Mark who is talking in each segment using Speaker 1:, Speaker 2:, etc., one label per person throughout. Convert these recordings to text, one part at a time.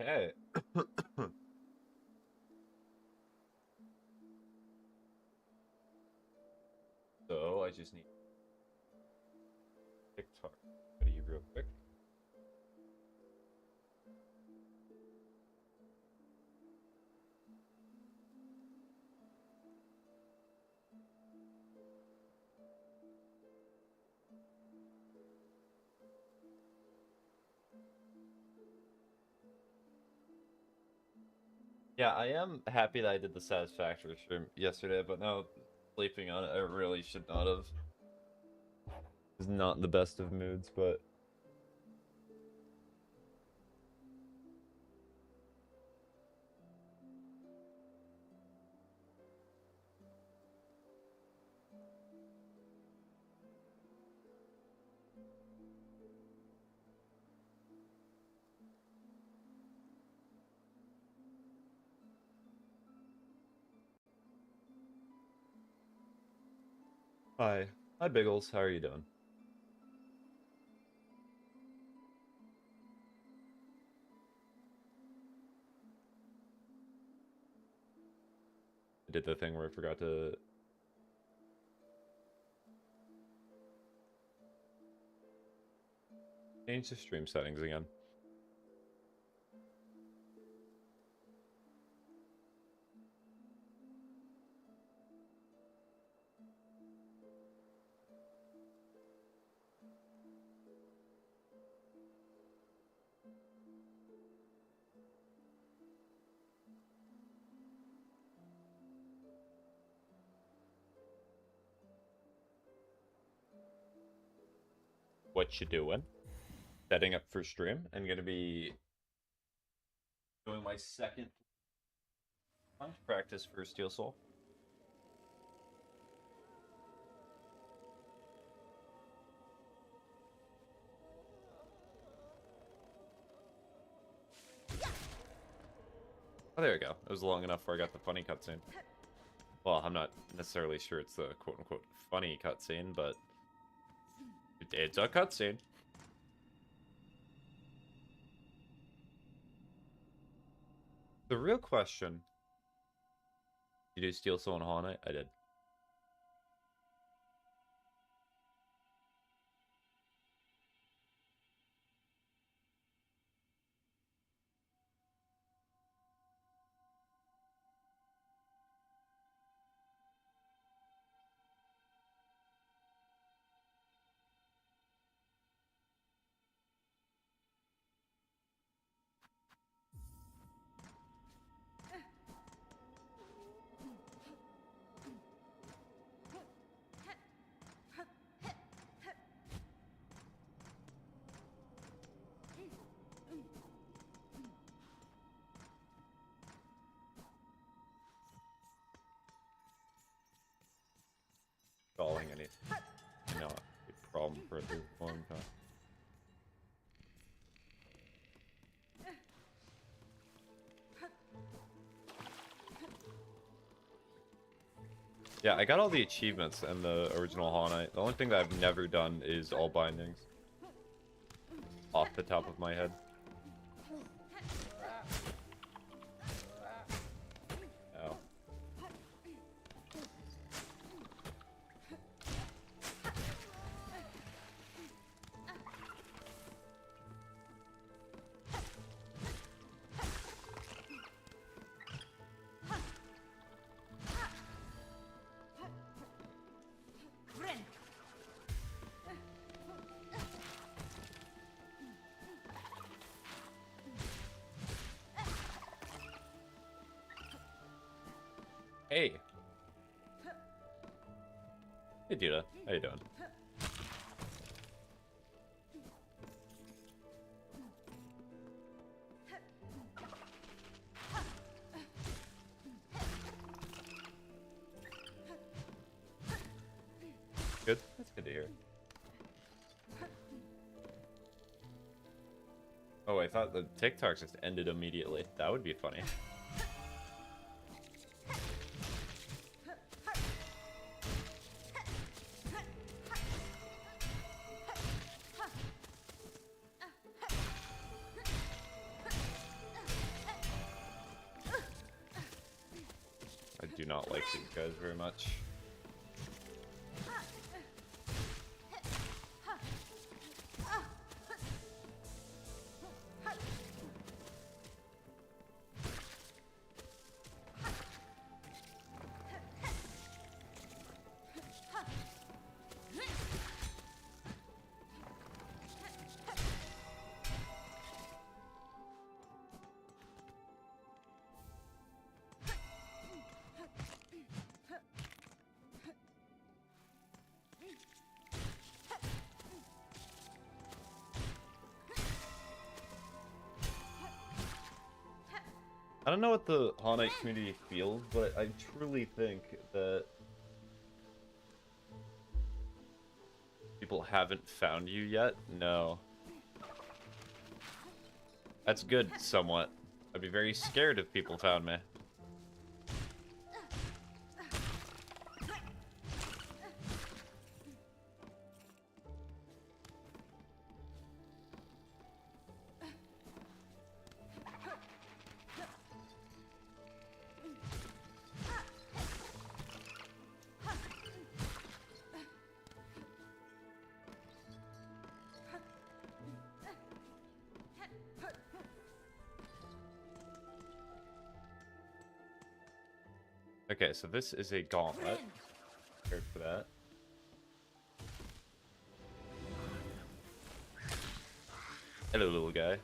Speaker 1: Okay. So I just need TikTok ready real quick. Yeah, I am happy that I did the satisfactory stream yesterday, but now sleeping on it, I really should not have. It's not in the best of moods, but hi. Hi Biggles, how are you doing? I did the thing where I forgot to change the stream settings again. What you doing? Setting up for stream. I'm gonna be doing my second practice for Steel Soul. Oh, there we go. It was long enough where I got the funny cutscene. Well, I'm not necessarily sure it's the quote-unquote funny cutscene, but it's a cutscene. The real question: you do Steel Soul and Hollow Knight? I did. Stalling any, not a problem for a long time. Yeah, I got all the achievements in the original Hollow Knight. The only thing that I've never done is all bindings. Off the top of my head. Oh. Hey. Hey, Duda. How you doing? Good. That's good to hear. Oh, I thought the TikToks just ended immediately. That would be funny. do not like these guys very much. I don't know what the Haunite community feels, but I truly think that people haven't found you yet. No. That's good, somewhat. I'd be very scared if people found me. Okay, so this is a gauntlet. Prepared for that. Hello, little guy.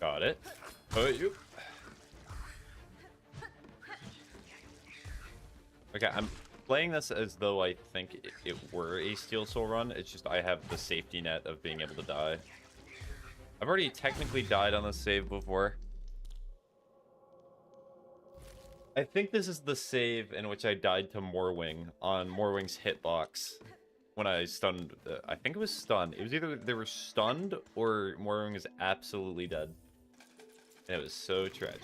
Speaker 1: Got it. Put you. Okay, I'm playing this as though I think it were a Steel Soul run. It's just I have the safety net of being able to die. I've already technically died on this save before. I think this is the save in which I died to Morwing on Morwing's hitbox. When I stunned, I think it was stunned. It was either they were stunned or Morwing was absolutely dead. And it was so tragic.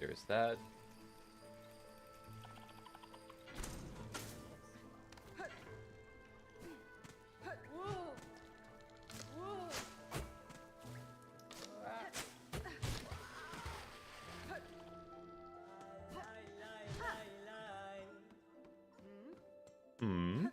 Speaker 1: There's that. Hmm.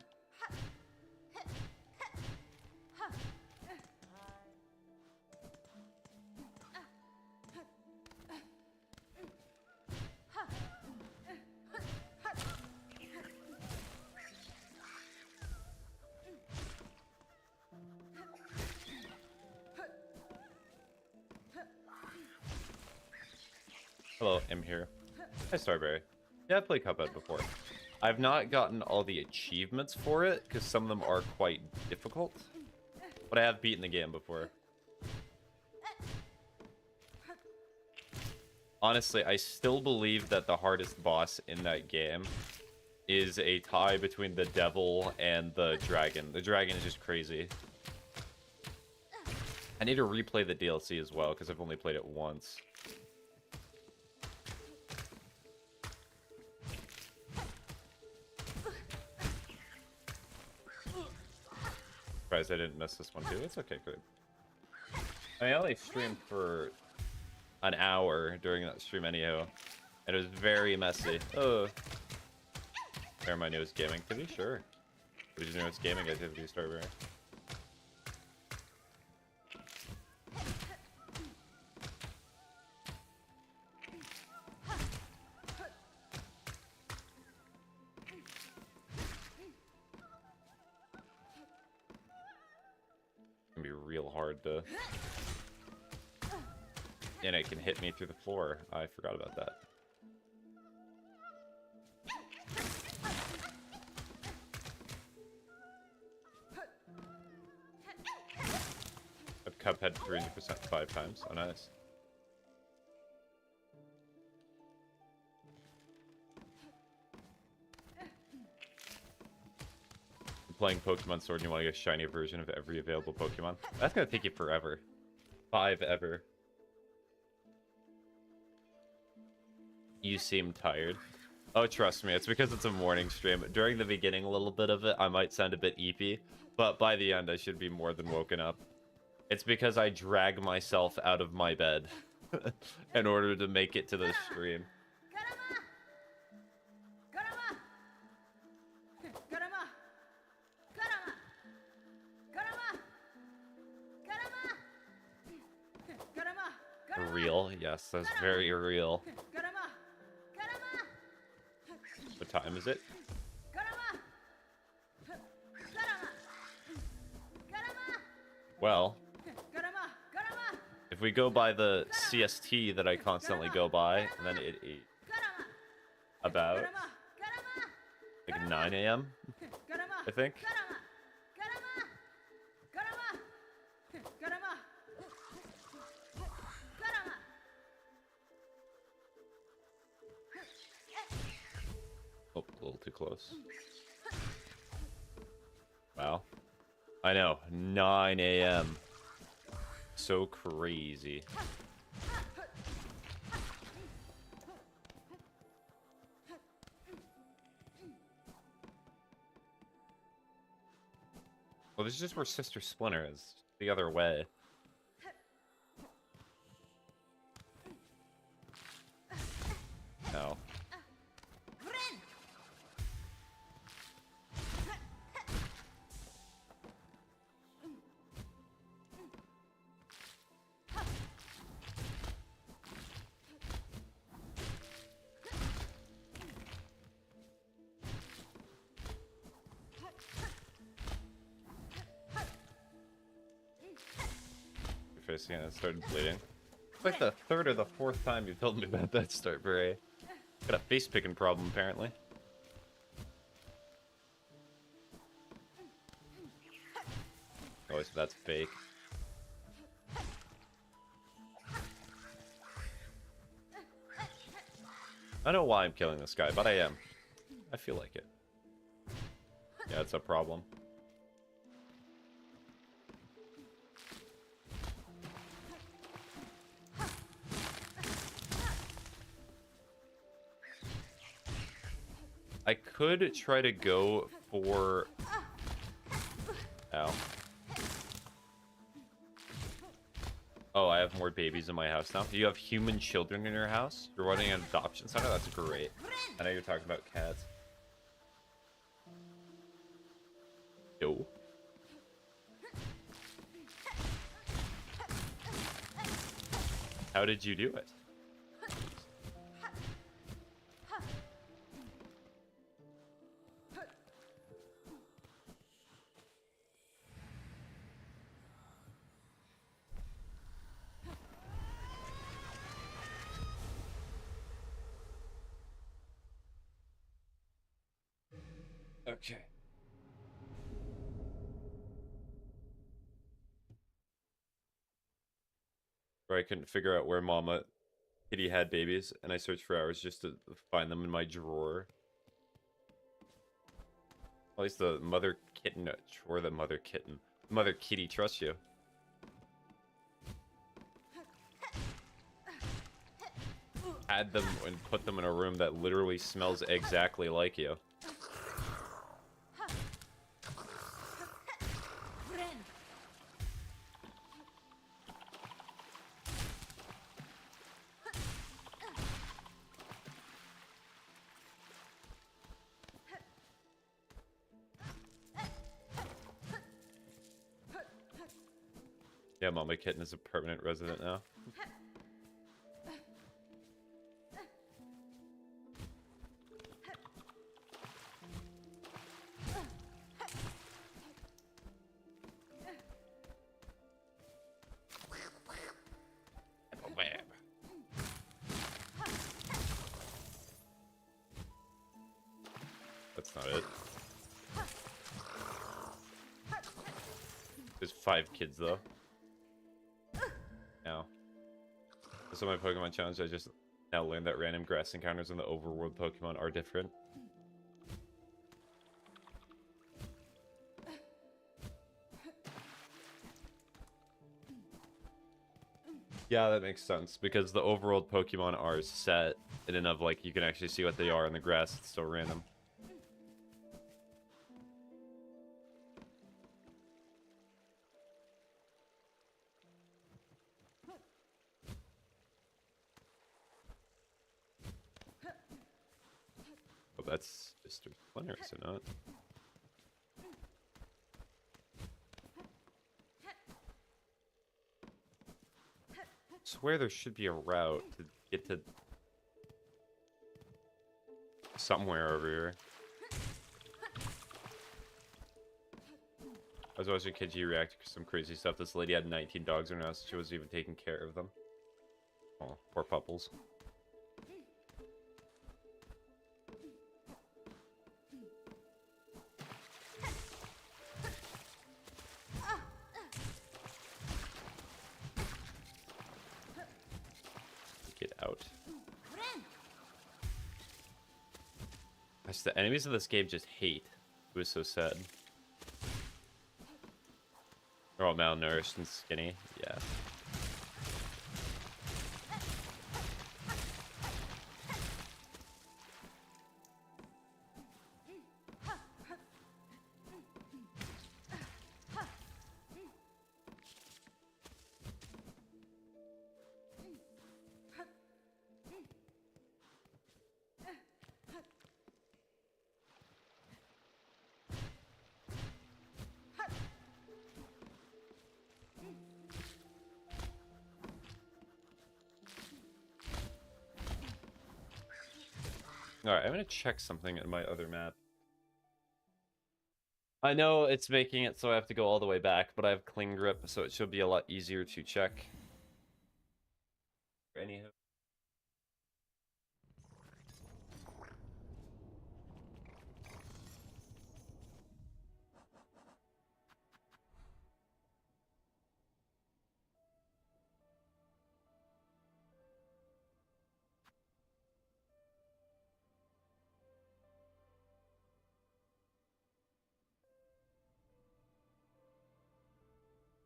Speaker 1: Hello, I'm here. Hi, Starberry. Yeah, I've played Cuphead before. I've not gotten all the achievements for it, because some of them are quite difficult. But I have beaten the game before. Honestly, I still believe that the hardest boss in that game is a tie between the devil and the dragon. The dragon is just crazy. I need to replay the DLC as well, because I've only played it once. Surprised I didn't miss this one too. It's okay, good. I only streamed for an hour during that stream anyhow, and it was very messy. Oh, they're my newest gaming activity, sure. What is your newest gaming activity, Starberry? Be real hard to And it can hit me through the floor. I forgot about that. I've Cuphead 300% 5 times. Oh, nice. You're playing Pokemon Sword and you want to get a shiny version of every available Pokemon? That's gonna take you forever. 5 ever. You seem tired. Oh, trust me, it's because it's a morning stream. During the beginning, a little bit of it, I might sound a bit eepy, but by the end, I should be more than woken up. It's because I drag myself out of my bed in order to make it to the stream. Real, yes, that's very real. What time is it? Well, if we go by the CST that I constantly go by, then it is about like 9 a.m. I think. Oh, a little too close. Wow. I know, 9 a.m. So crazy. Well, this is just where Sister Splinter is. The other way. No. Facing it and started bleeding. It's like the 3rd or the 4th time you've told me about that start, Beret. Got a face picking problem, apparently. Oh, so that's fake. I don't know why I'm killing this guy, but I am. I feel like it. Yeah, it's a problem. I could try to go for... Ow. Oh, I have more babies in my house now. You have human children in your house? You're running an adoption center? That's great. I know you're talking about cats. No. How did you do it? Okay. Where I couldn't figure out where Mama Kitty had babies, and I searched for hours just to find them in my drawer. At least the mother kitten, or the mother kitten. Mother kitty trusts you. Add them and put them in a room that literally smells exactly like you. Yeah, Mama Kitten is a permanent resident now. Web. That's not it. There's 5 kids though. Now, so my Pokemon challenge, I just now learned that random grass encounters in the overworld Pokemon are different. Yeah, that makes sense, because the overworld Pokemon are set in enough, like, you can actually see what they are in the grass. It's still random. Oh, that's Mr. Splinter, is it not? I swear there should be a route to get to somewhere over here. I was watching KG react to some crazy stuff. This lady had 19 dogs in her house. She wasn't even taking care of them. Oh, poor pupples. Get out. The enemies of this game just hate. It was so sad. They're all malnourished and skinny. Yeah. Alright, I'm gonna check something in my other map. I know it's making it so I have to go all the way back, but I have cling grip, so it should be a lot easier to check. Anywho.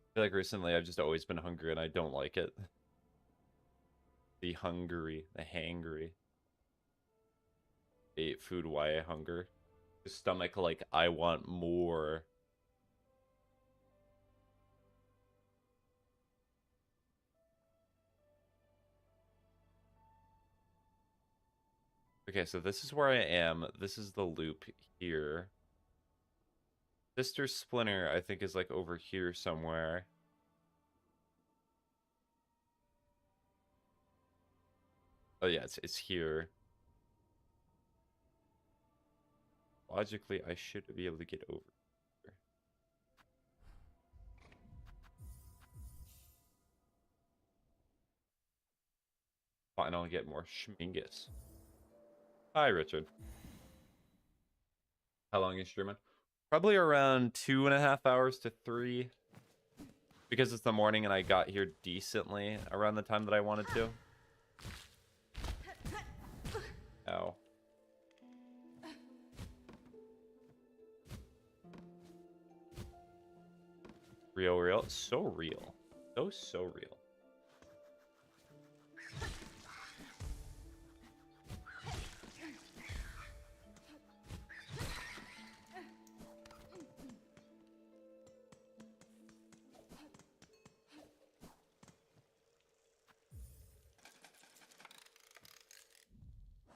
Speaker 1: I feel like recently I've just always been hungry and I don't like it. The hungry, the hangry. Ate food, why I hunger. The stomach, like, I want more. Okay, so this is where I am. This is the loop here. Sister Splinter, I think, is like over here somewhere. Oh yeah, it's here. Logically, I should be able to get over here. Fine, I'll get more schmingus. Hi, Richard. How long are you streaming? Probably around 2.5 hours to 3. Because it's the morning and I got here decently around the time that I wanted to. Ow. Real. So real. So real.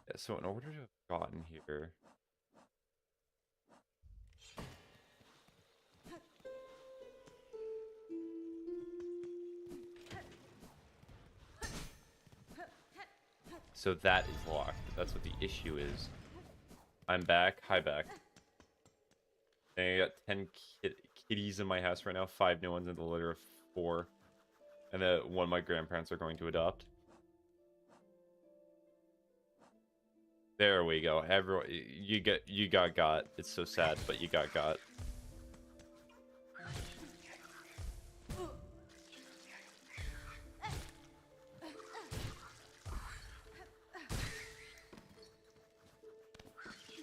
Speaker 1: Yeah, so in order to have gotten here... So that is locked. That's what the issue is. I'm back. Hi, back. And I got 10 kitties in my house right now. 5 new ones in the litter of 4. And the one my grandparents are going to adopt. There we go. Everyone, you got. It's so sad, but you got.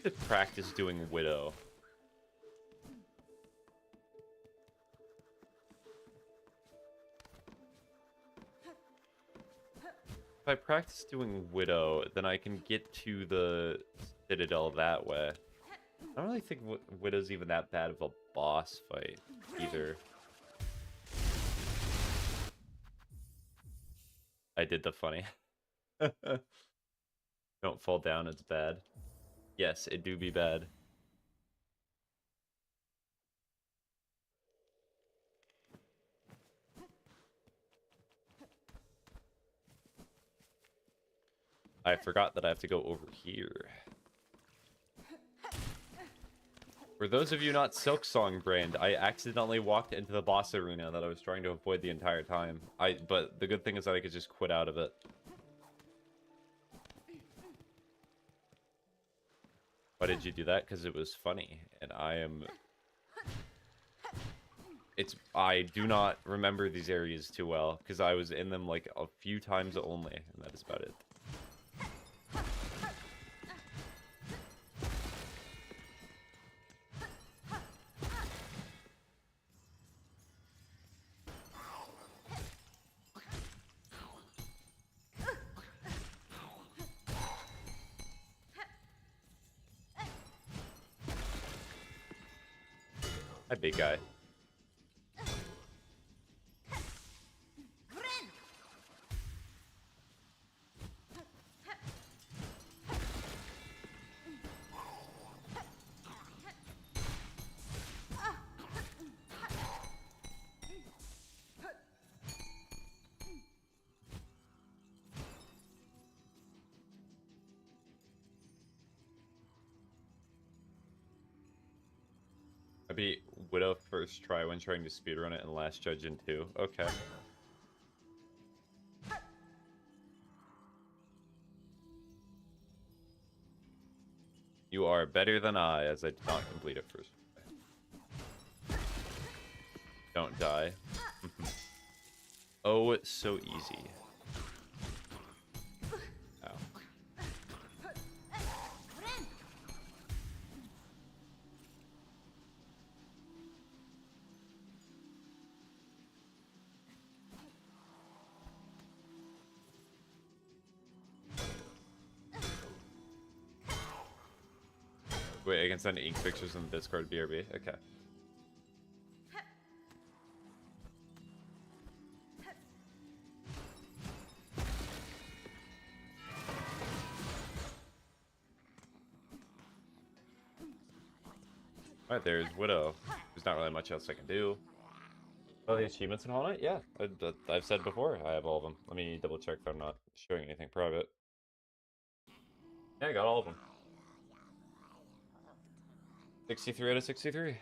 Speaker 1: To practice doing Widow. If I practice doing Widow, then I can get to the Citadel that way. I don't really think Widow's even that bad of a boss fight, either. I did the funny. Don't fall down, it's bad. Yes, it do be bad. I forgot that I have to go over here. For those of you not Silksong brand, I accidentally walked into the boss arena that I was trying to avoid the entire time. But the good thing is that I could just quit out of it. Why did you do that? Because it was funny, and I do not remember these areas too well, because I was in them like a few times only, and that is about it. Hi, big guy. I beat Widow first try when trying to speedrun it and last judge in 2. Okay. You are better than I, as I did not complete it first. Don't die. Oh, it's so easy. Ow. Wait, I can send ink pictures in the Discord BRB? Okay. Alright, there's Widow. There's not really much else I can do. Oh, the achievements and all that? Yeah, I've said before, I have all of them. Let me double check if I'm not showing anything private. Yeah, I got all of them. 63 out of 63.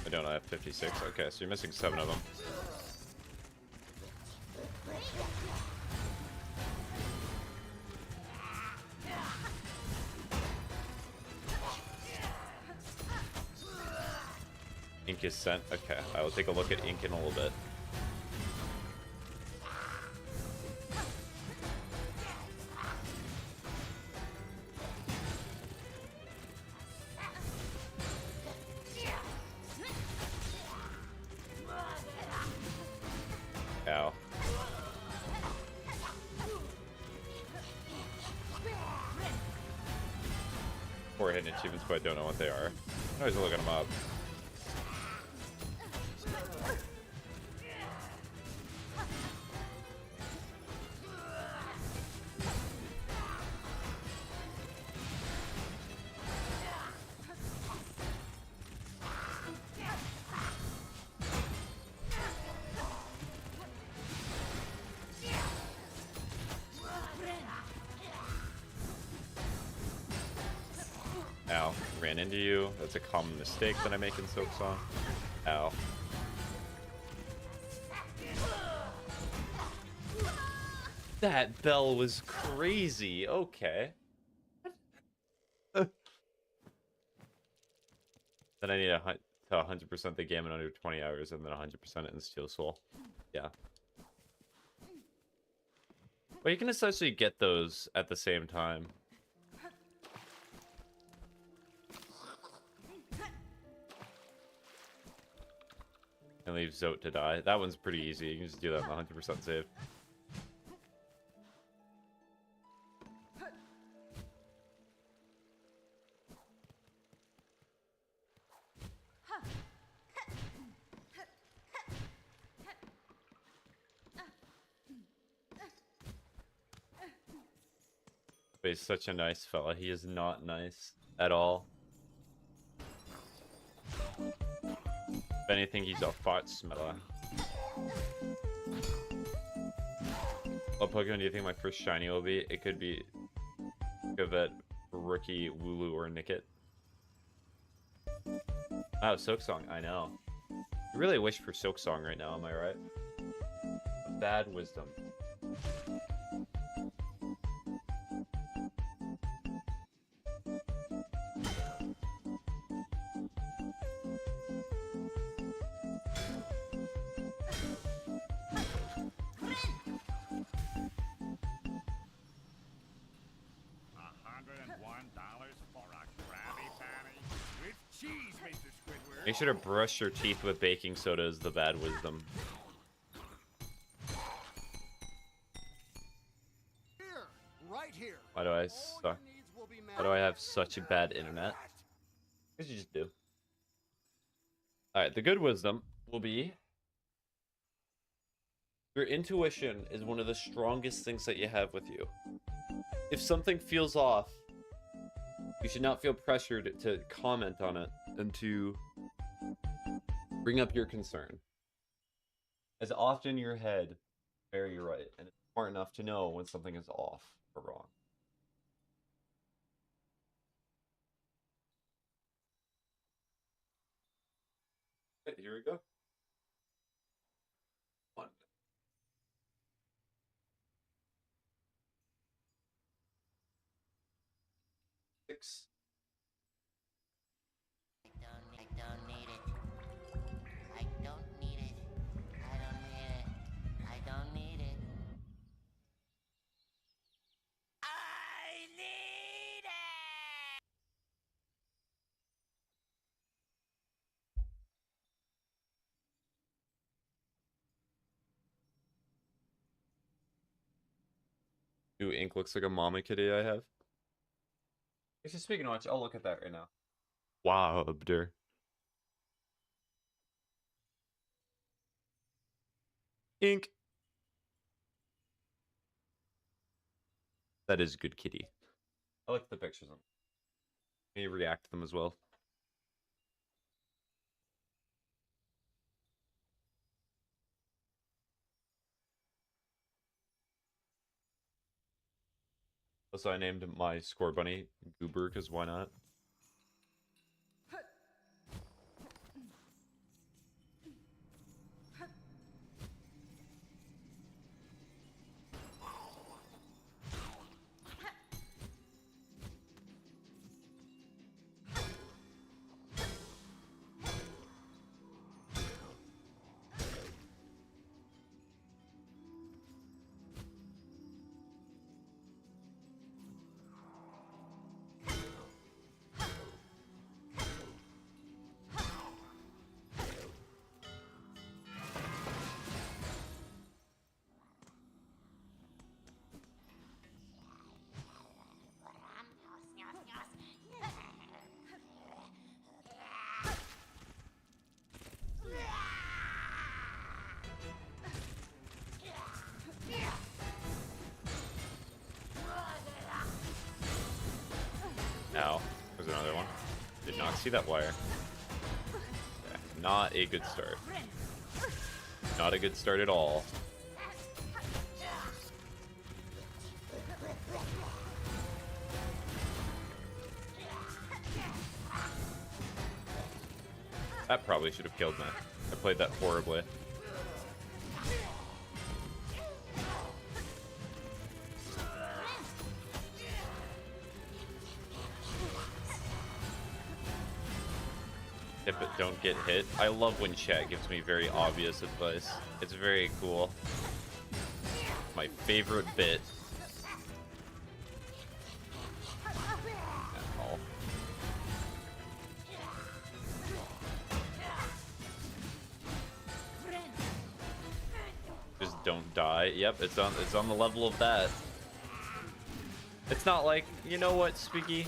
Speaker 1: I don't know, I have 56. Okay, so you're missing 7 of them. Ink is sent. Okay, I will take a look at ink in a little bit. Ow. 4 hidden achievements, but I don't know what they are. I'm always looking them up. ran into you. That's a common mistake that I make in Silksong. Ow. That bell was crazy. Okay. Then I need to 100% the game in under 20 hours and then 100% it in Steel Soul. Yeah. Well, you can essentially get those at the same time. And leave Zote to die. That one's pretty easy. You can just do that in the 100% save. But he's such a nice fella. He is not nice at all. If anything, he's a fart smeller. What Pokemon do you think my first shiny will be? It could be Gavette, Rookie, Wooloo, or Nickit. Oh, Silksong, I know. I really wish for Silksong right now, am I right? A bad wisdom. Make sure to brush your teeth with baking soda is the bad wisdom.
Speaker 2: Right here.
Speaker 1: Why do I suck? Why do I have such a bad internet? Because you just do. Alright, the good wisdom will be your intuition is one of the strongest things that you have with you. If something feels off, you should not feel pressured to comment on it and to bring up your concern. As often your head, very right, and it's smart enough to know when something is off or wrong. Okay, here we go. 1. 6.
Speaker 3: I don't need it. I don't need it. I don't need it. I don't need it. I need it!
Speaker 1: New ink looks like a mama kitty I have. Actually, speaking of which, I'll look at that right now. Wow, Abdur. Ink. That is good kitty. I like the pictures. May react to them as well. Also, I named my score bunny Goober because why not? Ow. There's another one. Did not see that wire. Yeah, not a good start. Not a good start at all. That probably should have killed me. I played that horribly. Hit but don't get hit. I love when chat gives me very obvious advice. It's very cool. My favorite bit. Just don't die. Yep, it's on the level of that. It's not like, you know what, Speaky?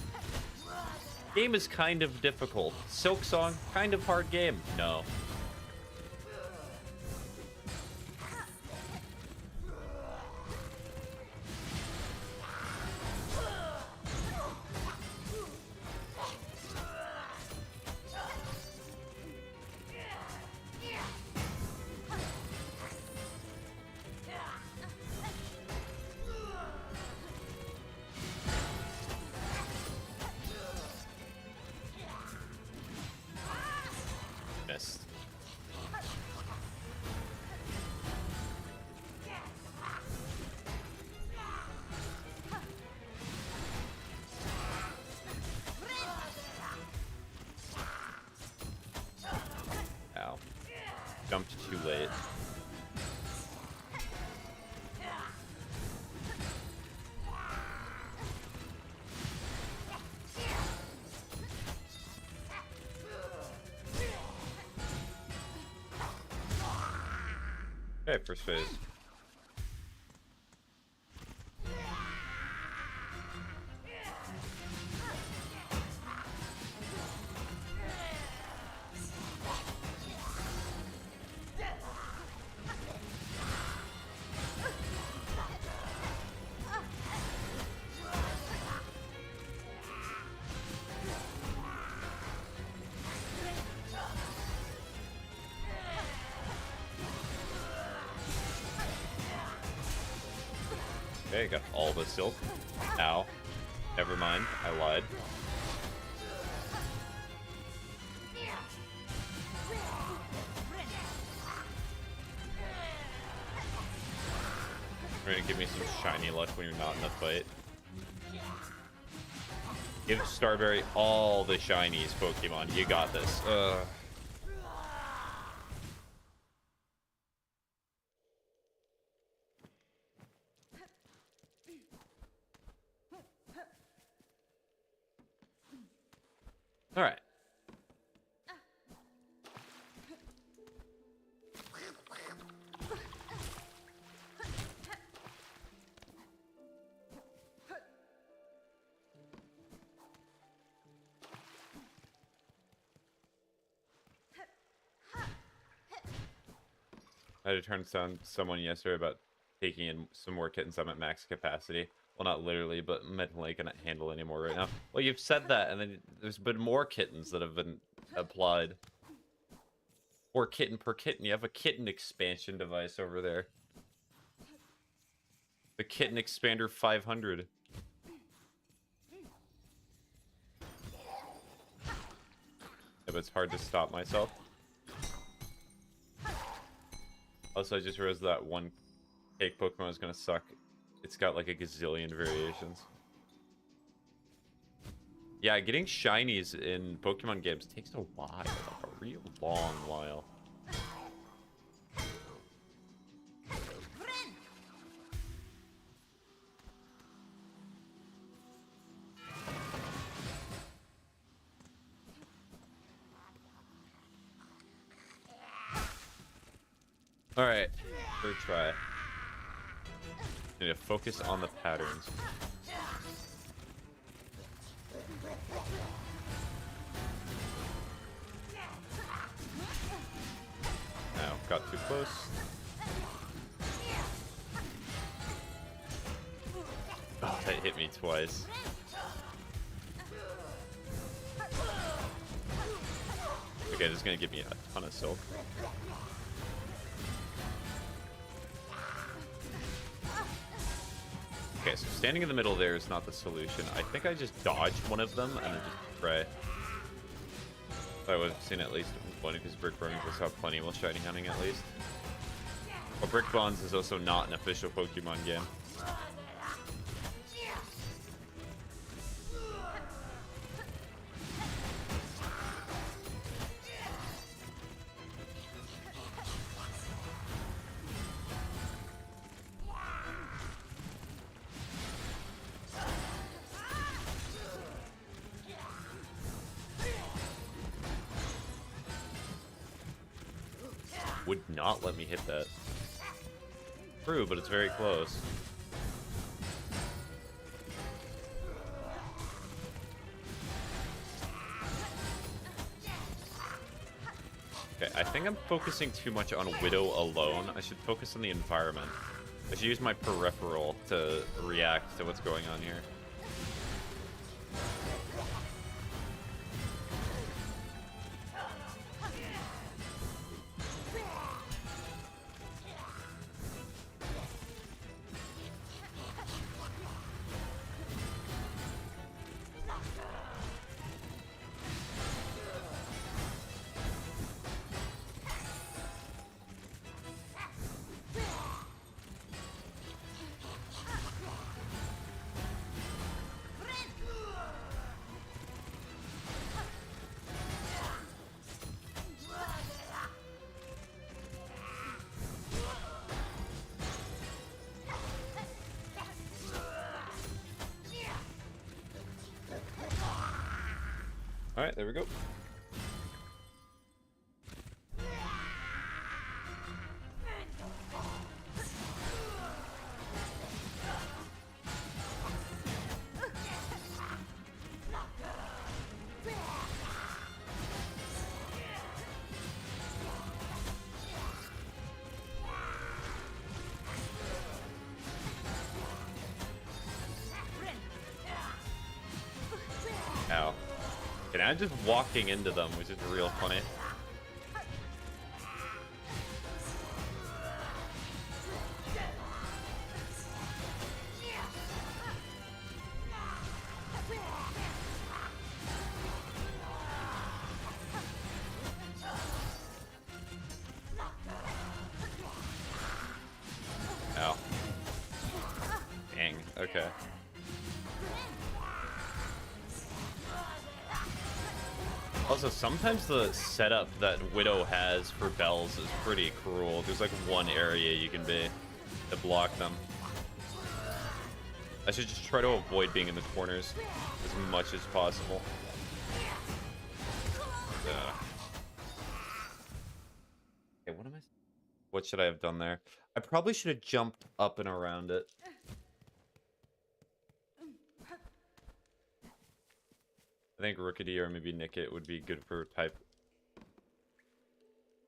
Speaker 1: Game is kind of difficult. Silksong, kind of hard game. No. Missed. Ow. Jumped too late. Okay, first phase. Okay, got all the silk. Ow. Never mind, I lied. You're gonna give me some shiny luck when you're not in a fight. Give Starberry all the shinies, Pokemon. You got this. All right. I had to turn down someone yesterday about taking in some more kittens. I'm at max capacity. Well, not literally, but mentally I cannot handle anymore right now. Well, you've said that, and then there's been more kittens that have been applied. Or kitten per kitten. You have a kitten expansion device over there. The Kitten Expander 500. Yeah, but it's hard to stop myself. Also, I just realized that one cake Pokemon is gonna suck. It's got like a gazillion variations. Yeah, getting shinies in Pokemon games takes a while, like a real long while. Alright, third try. Need to focus on the patterns. Now, got too close. Oh, that hit me twice. Okay, this is gonna give me a ton of silk. Okay, so standing in the middle there is not the solution. I think I just dodged one of them and then just pray. I would have seen at least One, because Brick Bronze also have plenty while shiny hunting at least. But Brick Bonds is also not an official Pokemon game. Would not let me hit that. True, but it's very close. Okay, I think I'm focusing too much on Widow alone. I should focus on the environment. I should use my peripheral to react to what's going on here. Alright, there we go. Ow. And I'm just walking into them, which is real funny. Ow. Dang, okay. Also, sometimes the setup that Widow has for bells is pretty cruel. There's like one area you can be to block them. I should just try to avoid being in the corners as much as possible. Okay, what should I have done there? I probably should have jumped up and around it. I think Rookity or maybe Nickit would be good for type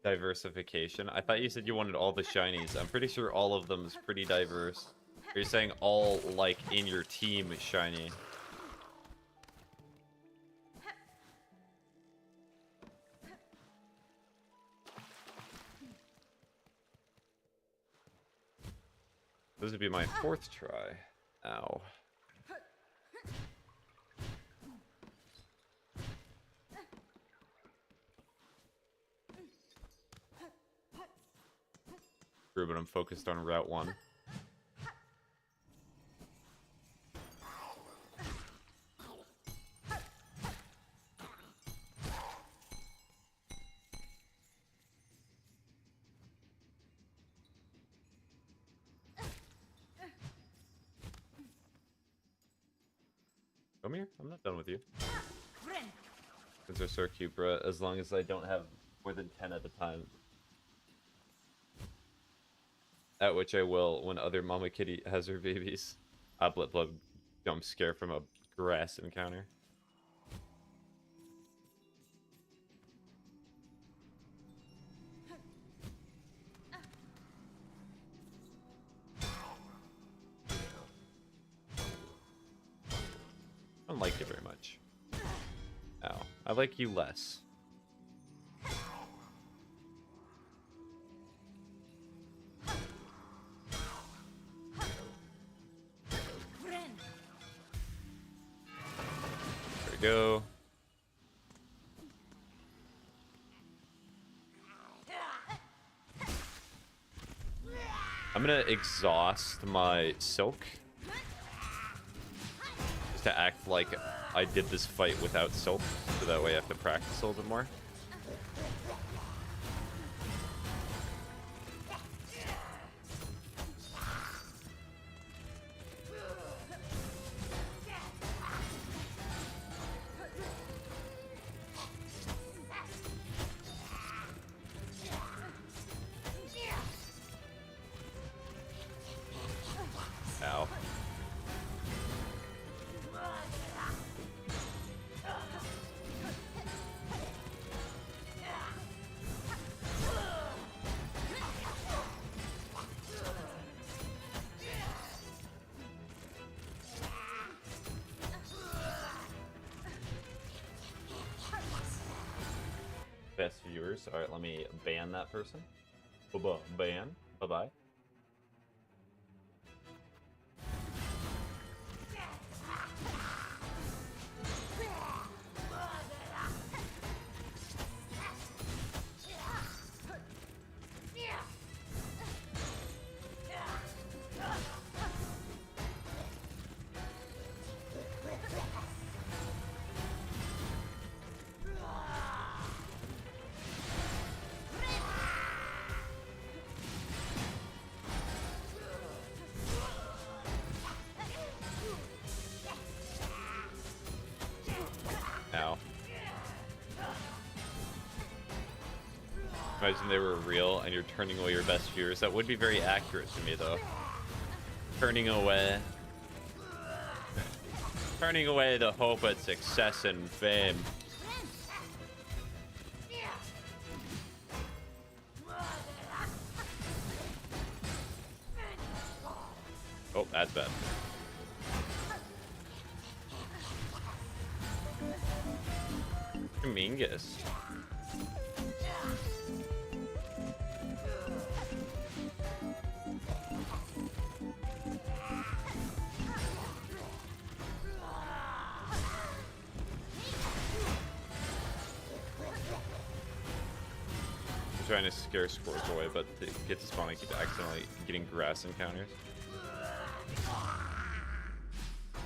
Speaker 1: diversification. I thought you said you wanted all the shinies. I'm pretty sure all of them is pretty diverse. Are you saying all, like, in your team is shiny? This would be my 4th try. Ow. True, but I'm focused on Route 1. Come here, I'm not done with you. These are so cute, bro, as long as I don't have more than 10 at a time. At which I will when other Mama Kitty has her babies. Blip Blub jump scare from a grass encounter. I don't like you very much. Ow. I like you less. There we go. I'm gonna exhaust my silk. Just to act like I did this fight without silk. So that way I have to practice a little bit more. Ow. Best viewers. All right, let me ban that person. Ban. Bye-bye. Ow. Imagine they were real and you're turning away your best viewers. That would be very accurate to me, though. Turning away. Turning away the hope at success and fame. Oh, that's bad. Mingus. I'm trying to scare scores away, but to get to spawn, I keep accidentally getting grass encounters.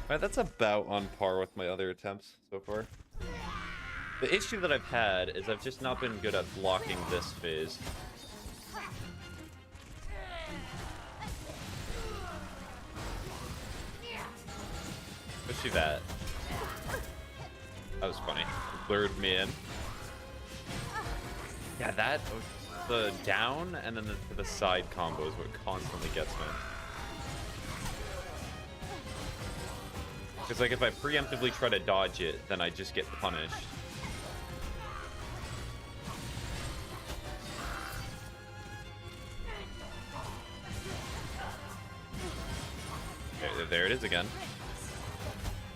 Speaker 1: Alright, that's about on par with my other attempts so far. The issue that I've had is I've just not been good at blocking this phase. Especially that. That was funny. Lured me in. Yeah, that, the down and then the side combo is what constantly gets me. Because like if I preemptively try to dodge it, then I just get punished. Okay, there it is again.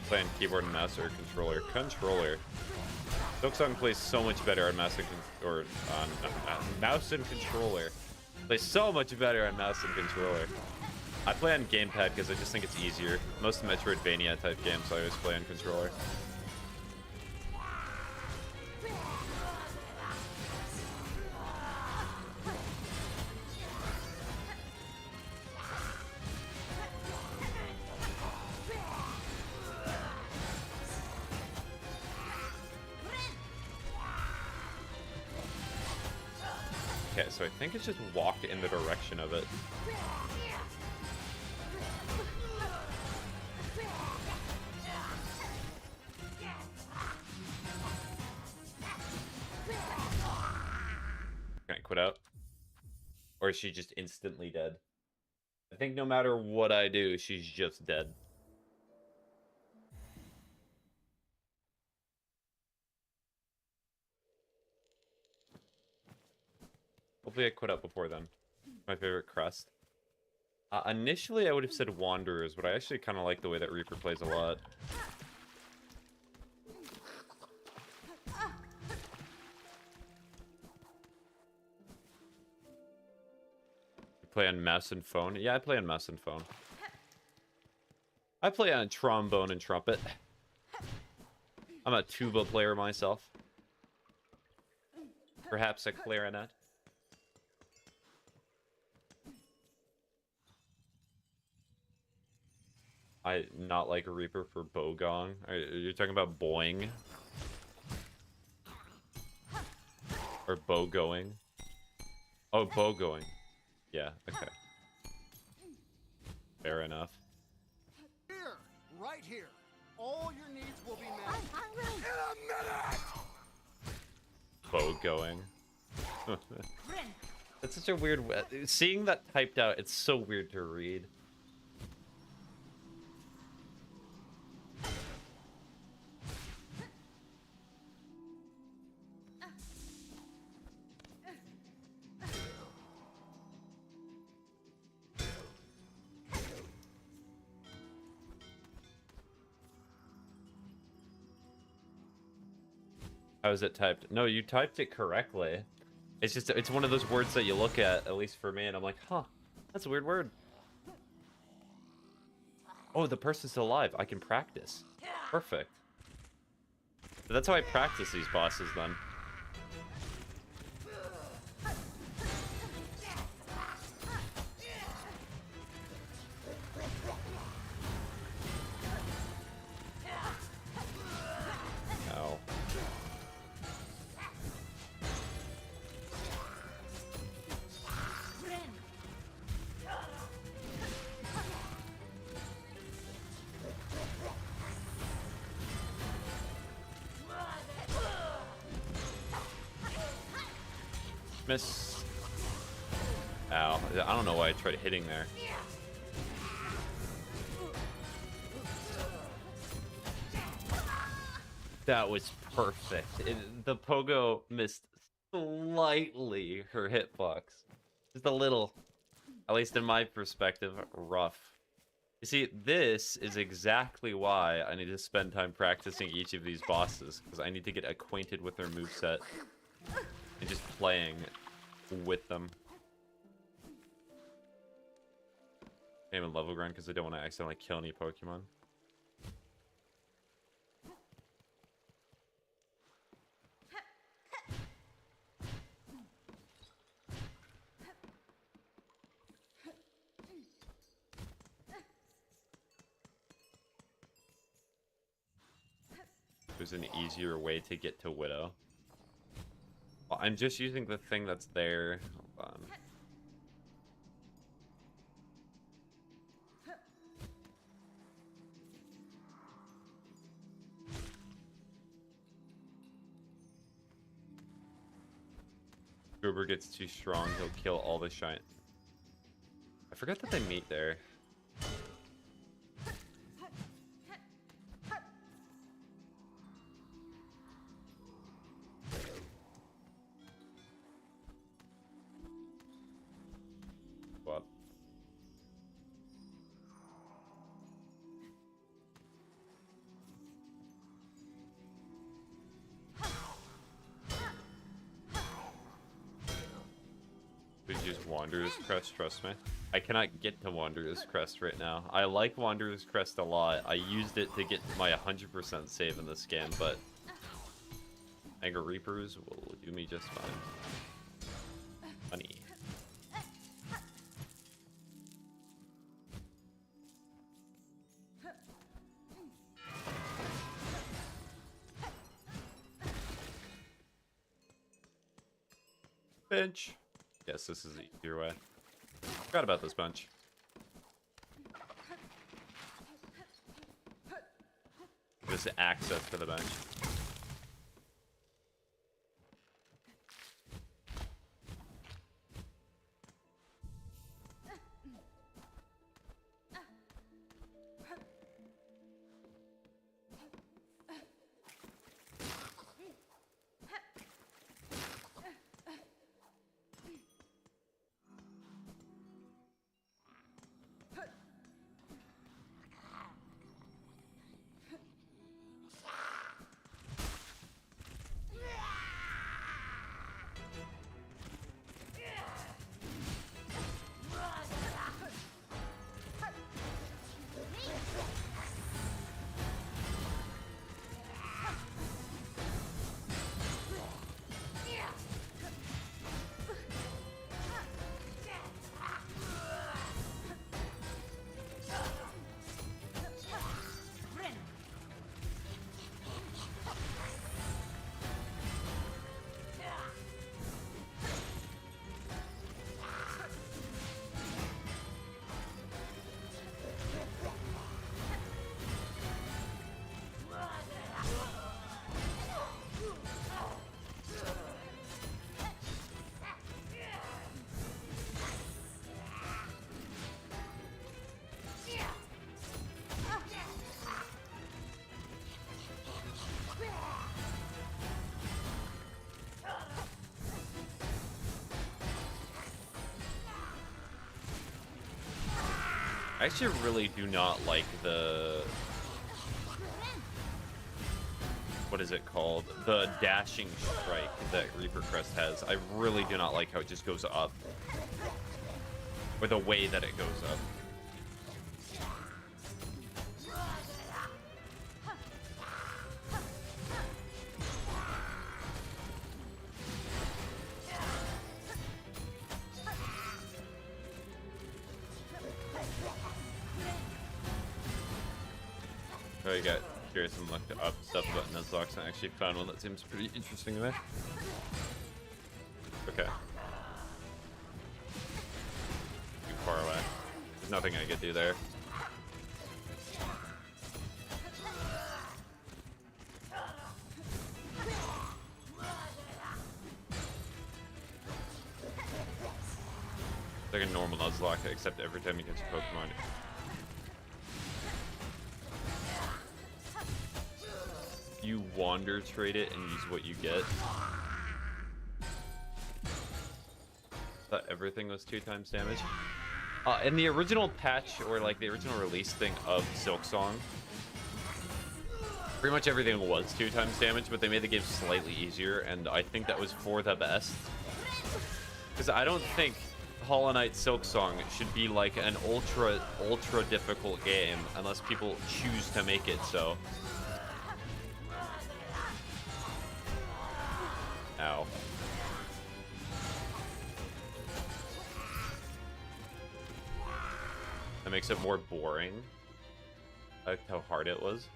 Speaker 1: Playing keyboard and mouse or controller. Controller. Silksong plays so much better on mouse and mouse and controller. Plays so much better on mouse and controller. I play on gamepad because I just think it's easier. Most Metroidvania type games I always play on controller. Okay, so I think it's just walk in the direction of it. Can I quit out? Or is she just instantly dead? I think no matter what I do, she's just dead. Hopefully I quit out before then. My favorite crest. Initially I would have said Wanderers, but I actually kind of like the way that Reaper plays a lot. You play on mouse and phone? Yeah, I play on mouse and phone. I play on trombone and trumpet. I'm a tuba player myself. Perhaps a clarinet. I not like a Reaper for Bogong? You're talking about Boing? Or Bow-going? Oh, Bow-going. Yeah, okay. Fair enough.
Speaker 2: Here, right here. All your needs will be met.
Speaker 3: I'm hungry.
Speaker 2: In a minute!
Speaker 1: Bow-going. That's such a weird... Seeing that typed out, it's so weird to read. How is it typed? No, you typed it correctly. It's just, it's one of those words that you look at least for me, and I'm like, huh, that's a weird word. Oh, the person's still alive. I can practice. Perfect. But that's how I practice these bosses, then. Ow. Miss. Ow. I don't know why I tried hitting there. That was perfect. The pogo missed slightly her hitbox. Just a little, at least in my perspective, rough. You see, this is exactly why I need to spend time practicing each of these bosses, because I need to get acquainted with their moveset and just playing with them. I'm in level grind because I don't want to accidentally kill any Pokemon. There's an easier way to get to Widow. Well, I'm just using the thing that's there. Hold on. Gruber gets too strong, he'll kill all the shine. I forgot that they meet there. What? We use Wanderer's Crest, trust me. I cannot get to Wanderer's Crest right now. I like Wanderer's Crest a lot. I used it to get my 100% save in this game, but Anger Reapers will do me just fine. Honey. Bench. Yes, this is the easier way. Forgot about this bench. This access to the bench. I actually really do not like the... What is it called? The dashing strike that Reaper Crest has. I really do not like how it just goes up. Or the way that it goes up. Oh, you got curious and looked up stuff about Nuzlocke, and I actually found one that seems pretty interesting to me. Okay. Too far away. There's nothing I could do there. It's like a normal Nuzlocke, except every time you catch a Pokemon. You wander trade it and use what you get. Thought everything was 2 times damage. In the original patch, or like the original release thing of Silksong, pretty much everything was 2 times damage, but they made the game slightly easier, and I think that was for the best. Because I don't think Hollow Knight Silksong should be like an ultra difficult game unless people choose to make it so. Ow. That makes it more boring. I liked how hard it was.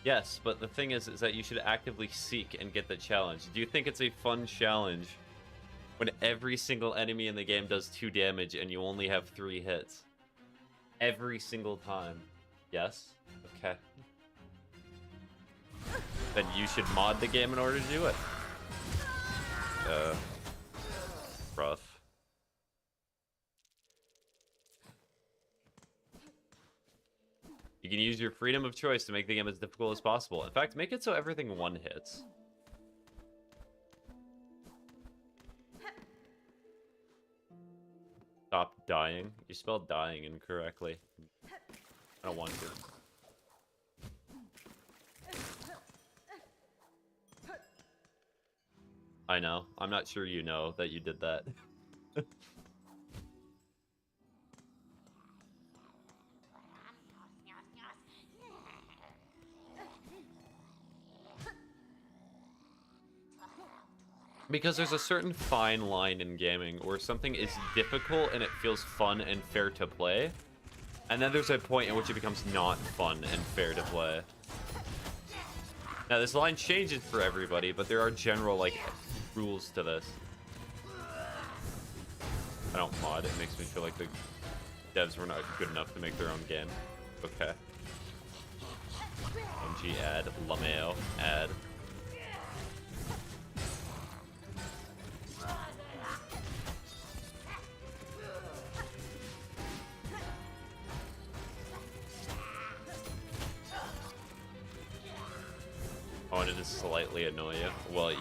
Speaker 1: Yes, but the thing is that you should actively seek and get the challenge. Do you think it's a fun challenge when every single enemy in the game does 2 damage and you only have 3 hits? Every single time. Yes? Okay. Then you should mod the game in order to do it. Rough. You can use your freedom of choice to make the game as difficult as possible. In fact, make it so everything 1 hits. Stop dying. You spelled dying incorrectly. I don't want to. I know. I'm not sure you know that you did that. Because there's a certain fine line in gaming where something is difficult and it feels fun and fair to play. And then there's a point in which it becomes not fun and fair to play. Now, this line changes for everybody, but there are general, like, rules to this. I don't mod. It makes me feel like the devs were not good enough to make their own game. Okay. MG add. Lameo add. I wanted to slightly annoy you. Well,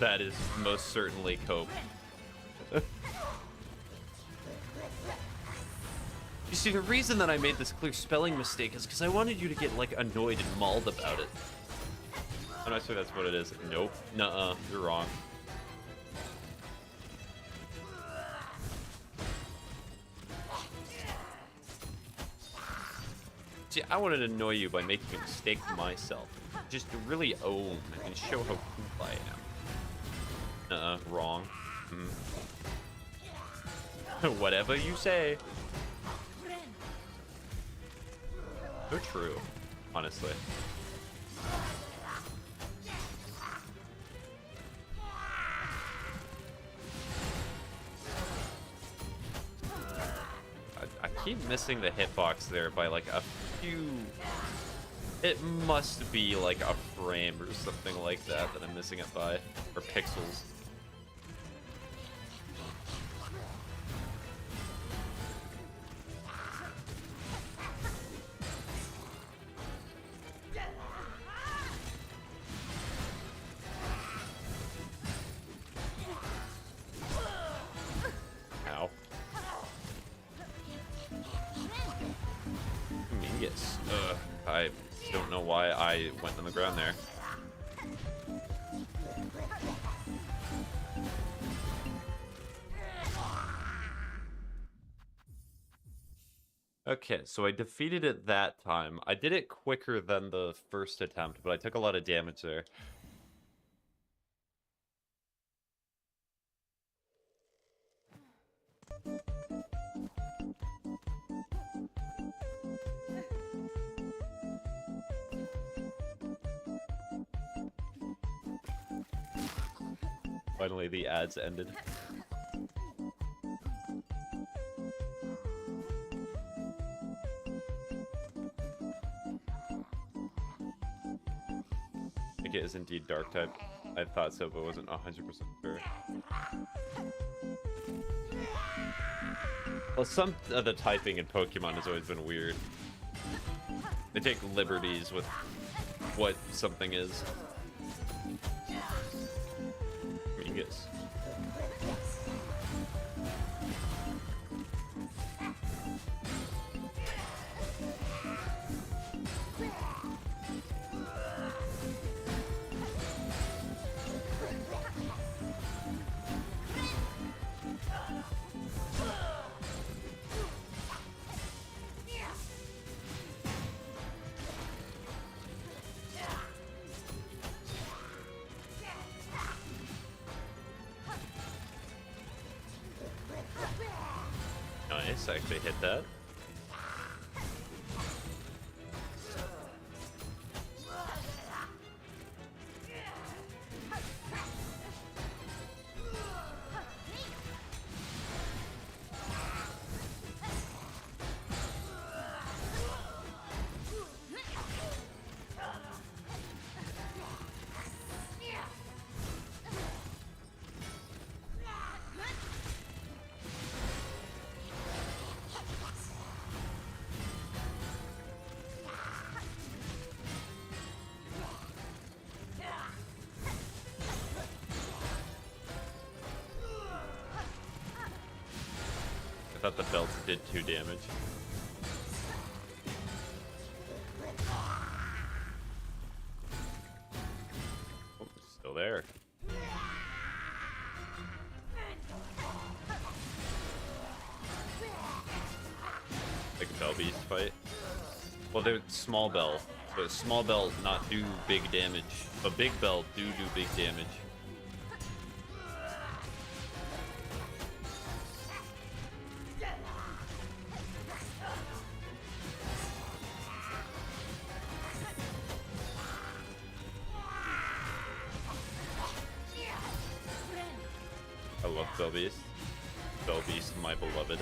Speaker 1: that is most certainly cope. You see, the reason that I made this clear spelling mistake is because I wanted you to get, like, annoyed and mauled about it. I'm not sure that's what it is. Nope. Nuh-uh. You're wrong. See, I wanted to annoy you by making a mistake myself. Just to really own and show how cool I am. Wrong. Whatever you say. So true, honestly. I keep missing the hitbox there by like a few. It must be like a frame or something like that I'm missing it by. Or pixels. Ow. hits. Ugh, I don't know why I went on the ground there. Okay, so I defeated it that time. I did it quicker than the first attempt, but I took a lot of damage there. Finally, the ads ended. It is indeed dark type. I thought so, but wasn't 100% sure. Well, some of the typing in Pokemon has always been weird. They take liberties with what something is. Mingus. Nice, I actually hit that. I thought the belt did 2 damage. Oh, it's still there. Like a Bell Beast fight. Well, they're small bell. But small bell not do big damage. But big bell do big damage. I love Bell Beast. Bell Beast, my beloved.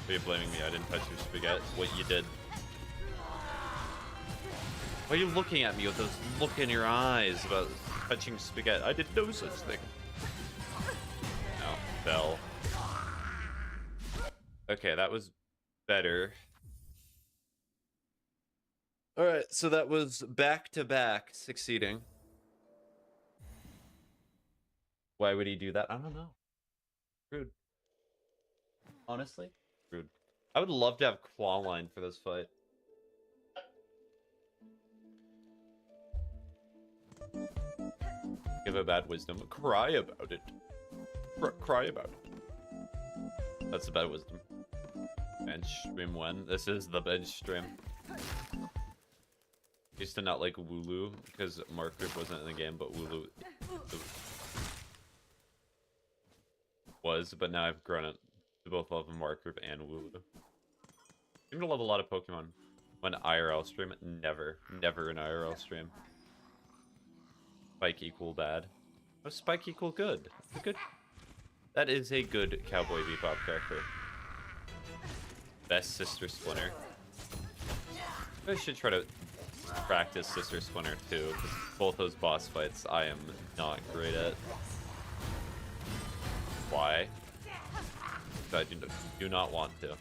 Speaker 1: You're blaming me, I didn't touch your spaghetti. What you did. Why are you looking at me with those look in your eyes about touching spaghetti? I did no such thing. No, Bell. Okay, that was better. Alright, so that was back-to-back succeeding. Why would he do that? I don't know. Rude. Honestly? Rude. I would love to have Qualine for this fight. Give a bad wisdom. Cry about it. Cry about it. That's the bad wisdom. Bench stream when? This is the bench stream. Used to not like Wooloo because Mark Grip wasn't in the game, but Wooloo was, but now I've grown it to both love Mark Grip and Wooloo. I seem to love a lot of Pokemon. When IRL stream, never an IRL stream. Spike equal bad. Oh, Spike equal good. A good. That is a good Cowboy Bebop character. Best Sister Splinter. I should try to practice Sister Splinter too, because both those boss fights I am not great at. Why? Because I do not want to.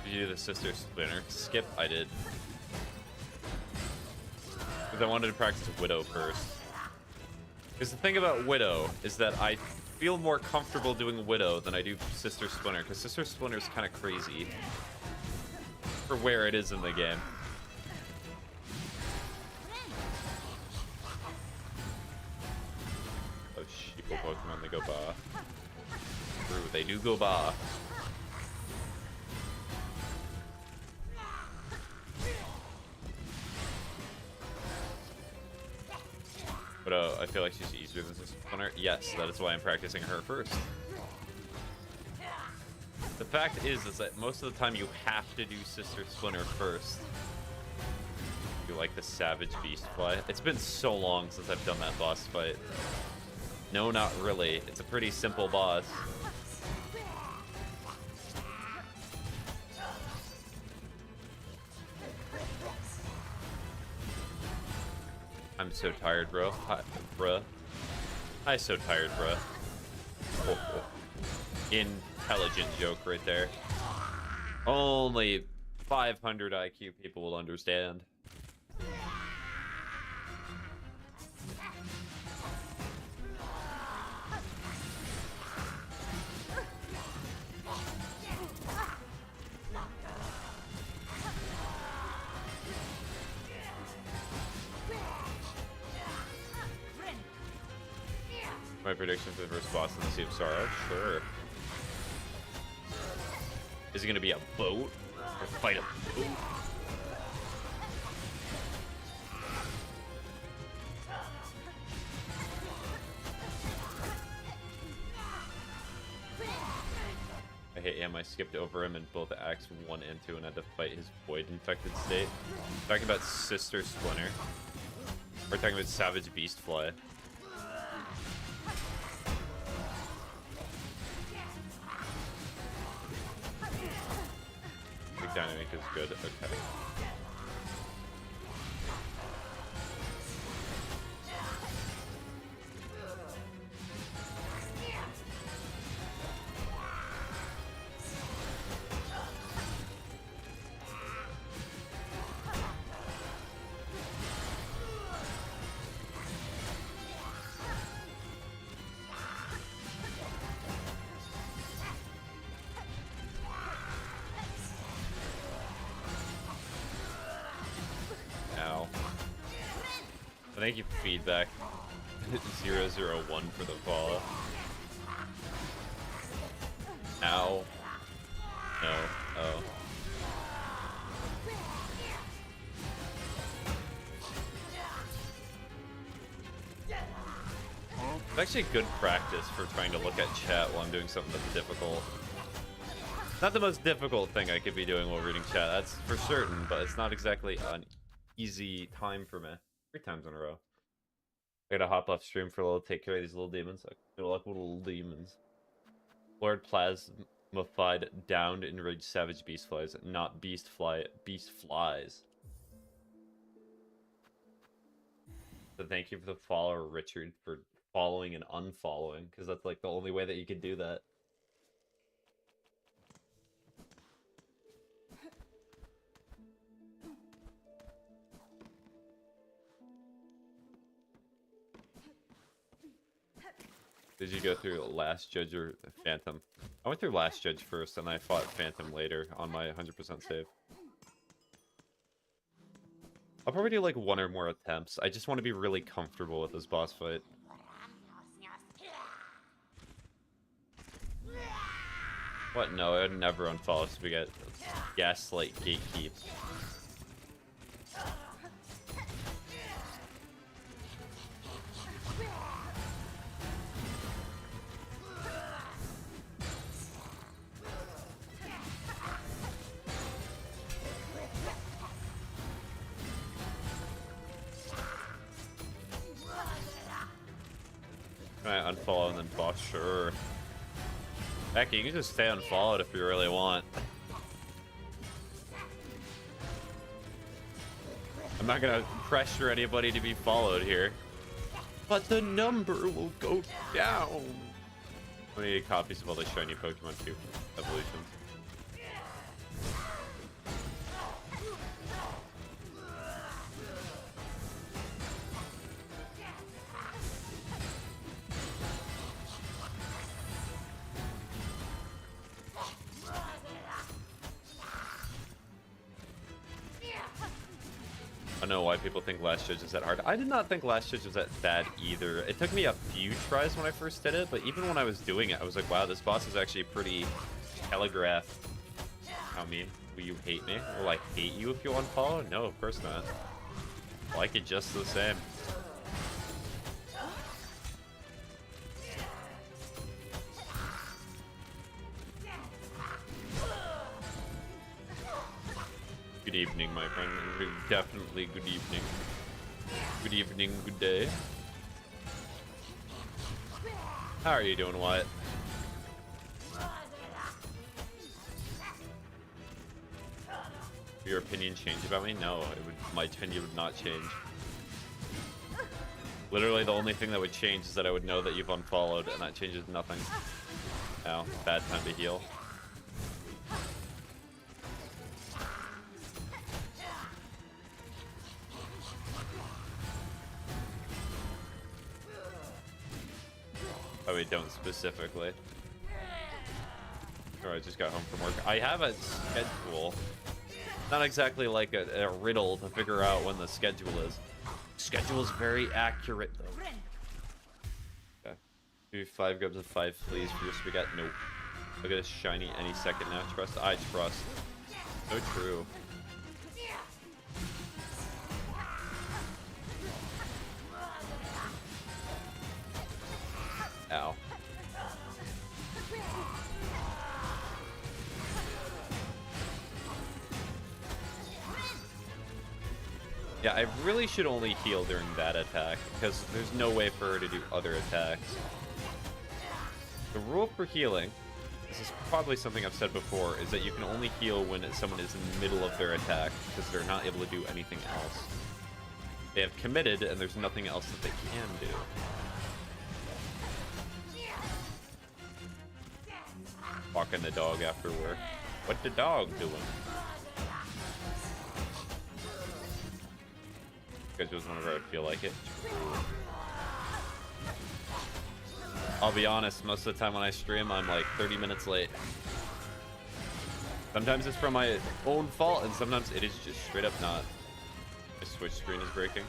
Speaker 1: Did you do the Sister Splinter skip? I did. Because I wanted to practice Widow first. Because the thing about Widow is that I feel more comfortable doing Widow than I do Sister Splinter, because Sister Splinter is kind of crazy for where it is in the game. Oh, sheeple Pokemon, they go ba. True, they do go ba. But I feel like she's easier than Sister Splinter. Yes, that is why I'm practicing her first. The fact is that most of the time you have to do Sister Splinter first. You like the Savage Beast Fly? It's been so long since I've done that boss fight. No, not really. It's a pretty simple boss. I'm so tired, bro. Hi, bruh. I'm so tired, bruh. Oh, oh. Intelligent joke right there. Only 500 IQ people will understand. My prediction for the first boss in the Sea of Sorrow? Sure. Is it gonna be a boat? Or fight a boat? I hate him. I skipped over him in both Acts 1 and 2 and had to fight his void-infected state. Talking about Sister Splinter. We're talking about Savage Beast Fly. Dynamic is good. Okay. Thank you for feedback. 001 for the follow. Ow. No. Oh. It's actually good practice for trying to look at chat while I'm doing something that's difficult. Not the most difficult thing I could be doing while reading chat, that's for certain, but it's not exactly an easy time for me. 3 times in a row. I gotta hop off stream for a little, take care of these little demons. Good luck with little demons. Lord Plasmified, downed, enraged savage beast flies, not beast flies. So thank you for the follower, Richard, for following and unfollowing, because that's like the only way that you can do that. Did you go through Last Judge or Phantom? I went through Last Judge first, and I fought Phantom later on my 100% save. I'll probably do like 1 or more attempts. I just want to be really comfortable with this boss fight. What? No, I would never unfollow Spaghetti. Gaslight gatekeep. Alright, unfollow and then boss, sure. Becky, you can just stay unfollowed if you really want. I'm not gonna pressure anybody to be followed here. But the number will go down. I need copies of all the shiny Pokemon too. Evolutions. I don't know why people think Last Judge is that hard. I did not think Last Judge was that bad either. It took me a few tries when I first did it, but even when I was doing it, I was like, wow, this boss is actually pretty telegraphed. I mean, will you hate me? Will I hate you if you unfollow? No, of course not. I like it just the same. Good evening, my friend. Definitely good evening. Good evening, good day. How are you doing, Wyatt? Your opinion change about me? No, my opinion would not change. Literally, the only thing that would change is that I would know that you've unfollowed, and that changes nothing. Now, bad time to heal. Oh, we don't specifically. Or I just got home from work. I have a schedule. Not exactly like a riddle to figure out when the schedule is. Schedule's very accurate, though. Okay. Do 5 grubs of 5 fleas for your spaghetti. Nope. Look at this shiny any second now. Trust. I trust. So true. Ow. Yeah, I really should only heal during that attack, because there's no way for her to do other attacks. The rule for healing, this is probably something I've said before, is that you can only heal when someone is in the middle of their attack, because they're not able to do anything else. They have committed, and there's nothing else that they can do. Walking the dog after work. What the dog doing? Just whenever I feel like it. I'll be honest, most of the time when I stream, I'm like 30 minutes late. Sometimes it's from my own fault, and sometimes it is just straight up not. My Switch screen is breaking.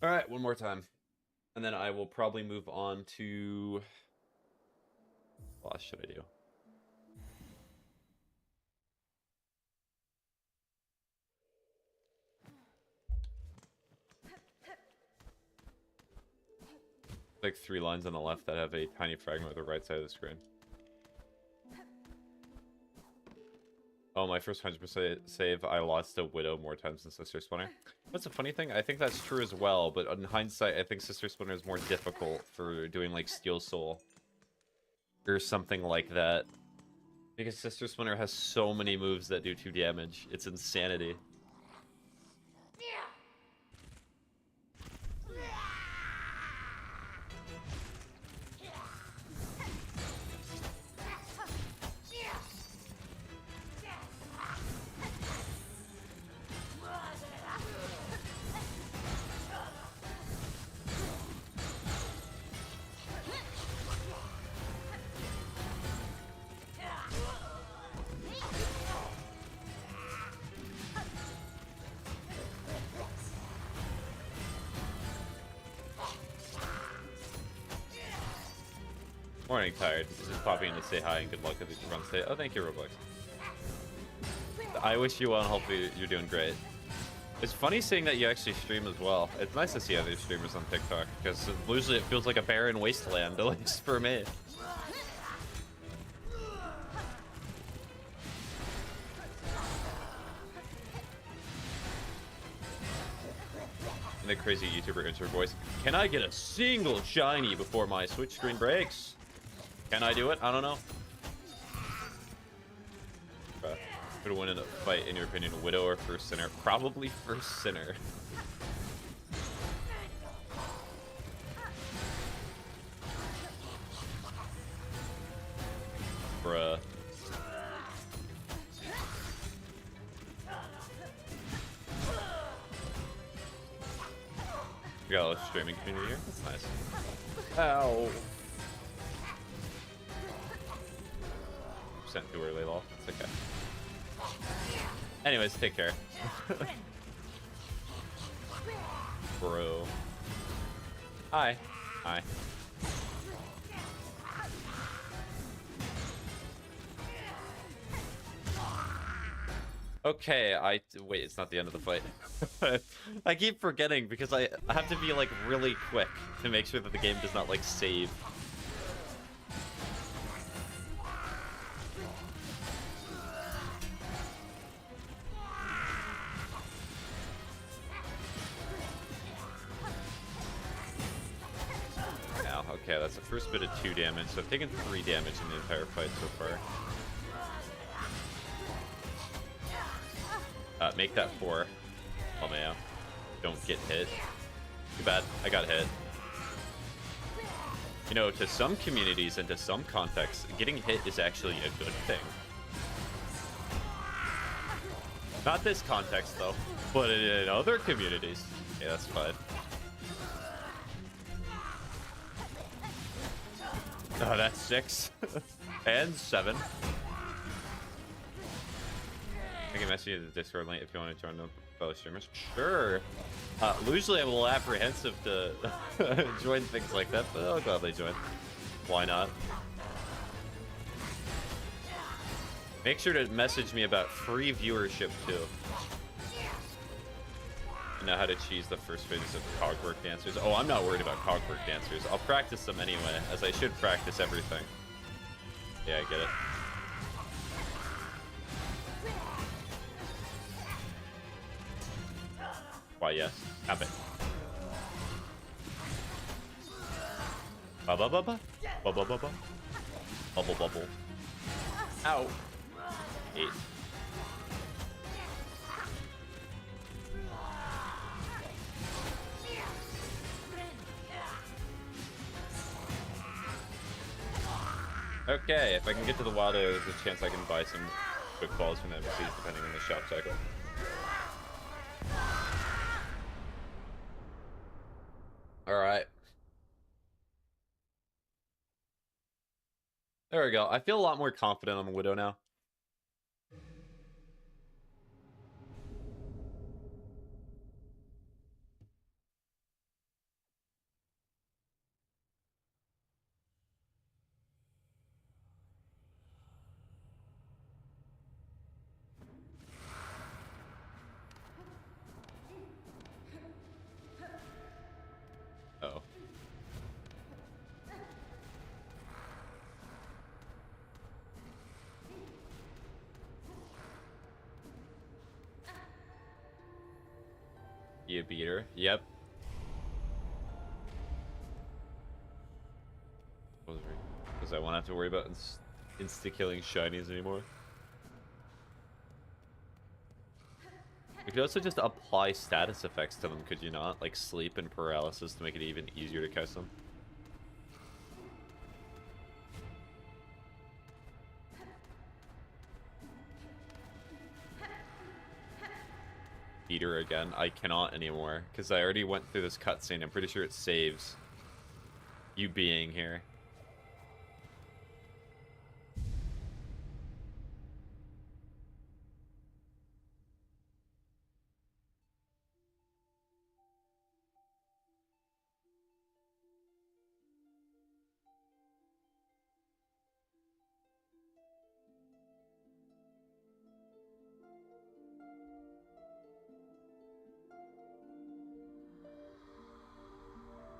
Speaker 1: Alright, one more time. And then I will probably move on to... What else should I do? Like 3 lines on the left that have a tiny fragment of the right side of the screen. Oh, my first 100% save, I lost a Widow more times than Sister Splinter. That's a funny thing. I think that's true as well, but in hindsight, I think Sister Splinter is more difficult for doing like Steel Soul. Or something like that. Because Sister Splinter has so many moves that do 2 damage. It's insanity. Morning, tired. Just popping in to say hi and good luck with your run today. Oh, thank you, Roblox. I wish you well and hopefully you're doing great. It's funny seeing that you actually stream as well. It's nice to see other streamers on TikTok because usually it feels like a barren wasteland, at least for me. And the crazy YouTuber intro voice. Can I get a single shiny before my Switch screen breaks? Can I do it? I don't know. Who would win in a fight, in your opinion, Widow or First Sinner? Probably First Sinner. Bruh. We got a little streaming community here. That's nice. Ow. Sent too early, lol. It's okay. Anyways, take care. Bro. Hi. Hi. Okay, wait, it's not the end of the fight. I keep forgetting because I have to be like really quick to make sure that the game does not like save. Okay, that's the first bit of 2 damage, so I've taken 3 damage in the entire fight so far. Make that 4. Oh man, don't get hit. Too bad, I got hit. You know, to some communities and to some contexts, getting hit is actually a good thing. Not this context though, but in other communities. Yeah, that's fine. Oh, that's 6. And 7. I can message you the Discord link if you want to join the fellow streamers. Sure. Usually I'm a little apprehensive to join things like that, but I'll gladly join. Why not? Make sure to message me about free viewership too. You know how to cheese the first phases of cogwork dancers. Oh, I'm not worried about cogwork dancers. I'll practice them anyway, as I should practice everything. Yeah, I get it. Why, yes. Have it. Bubba bubba. Bubba bubba. Bubble bubble. Ow. 8. Okay, if I can get to the wild area, there's a chance I can buy some quick balls from NPCs depending on the shop cycle. Alright. There we go. I feel a lot more confident on the Widow now. Uh-oh. You beat her. Yep. Because I won't have to worry about insta-killing shinies anymore. You could also just apply status effects to them, could you not? Like sleep and paralysis to make it even easier to catch them. Beat her again. I cannot anymore, because I already went through this cutscene. I'm pretty sure it saves you being here.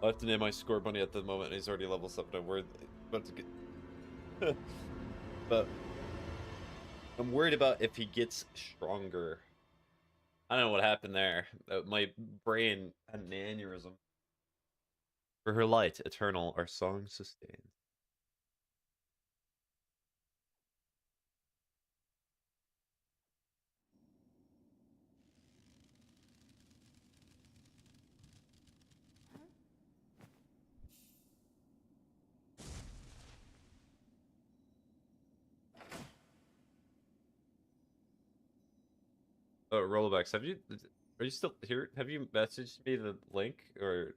Speaker 1: I have to name my score bunny at the moment, and he's already level 7. I'm worried about to get... but I'm worried about if he gets stronger. I don't know what happened there. My brain had an aneurysm. For her light, eternal, our song sustains. Oh, Rollerbacks, are you still here? Have you messaged me the link, or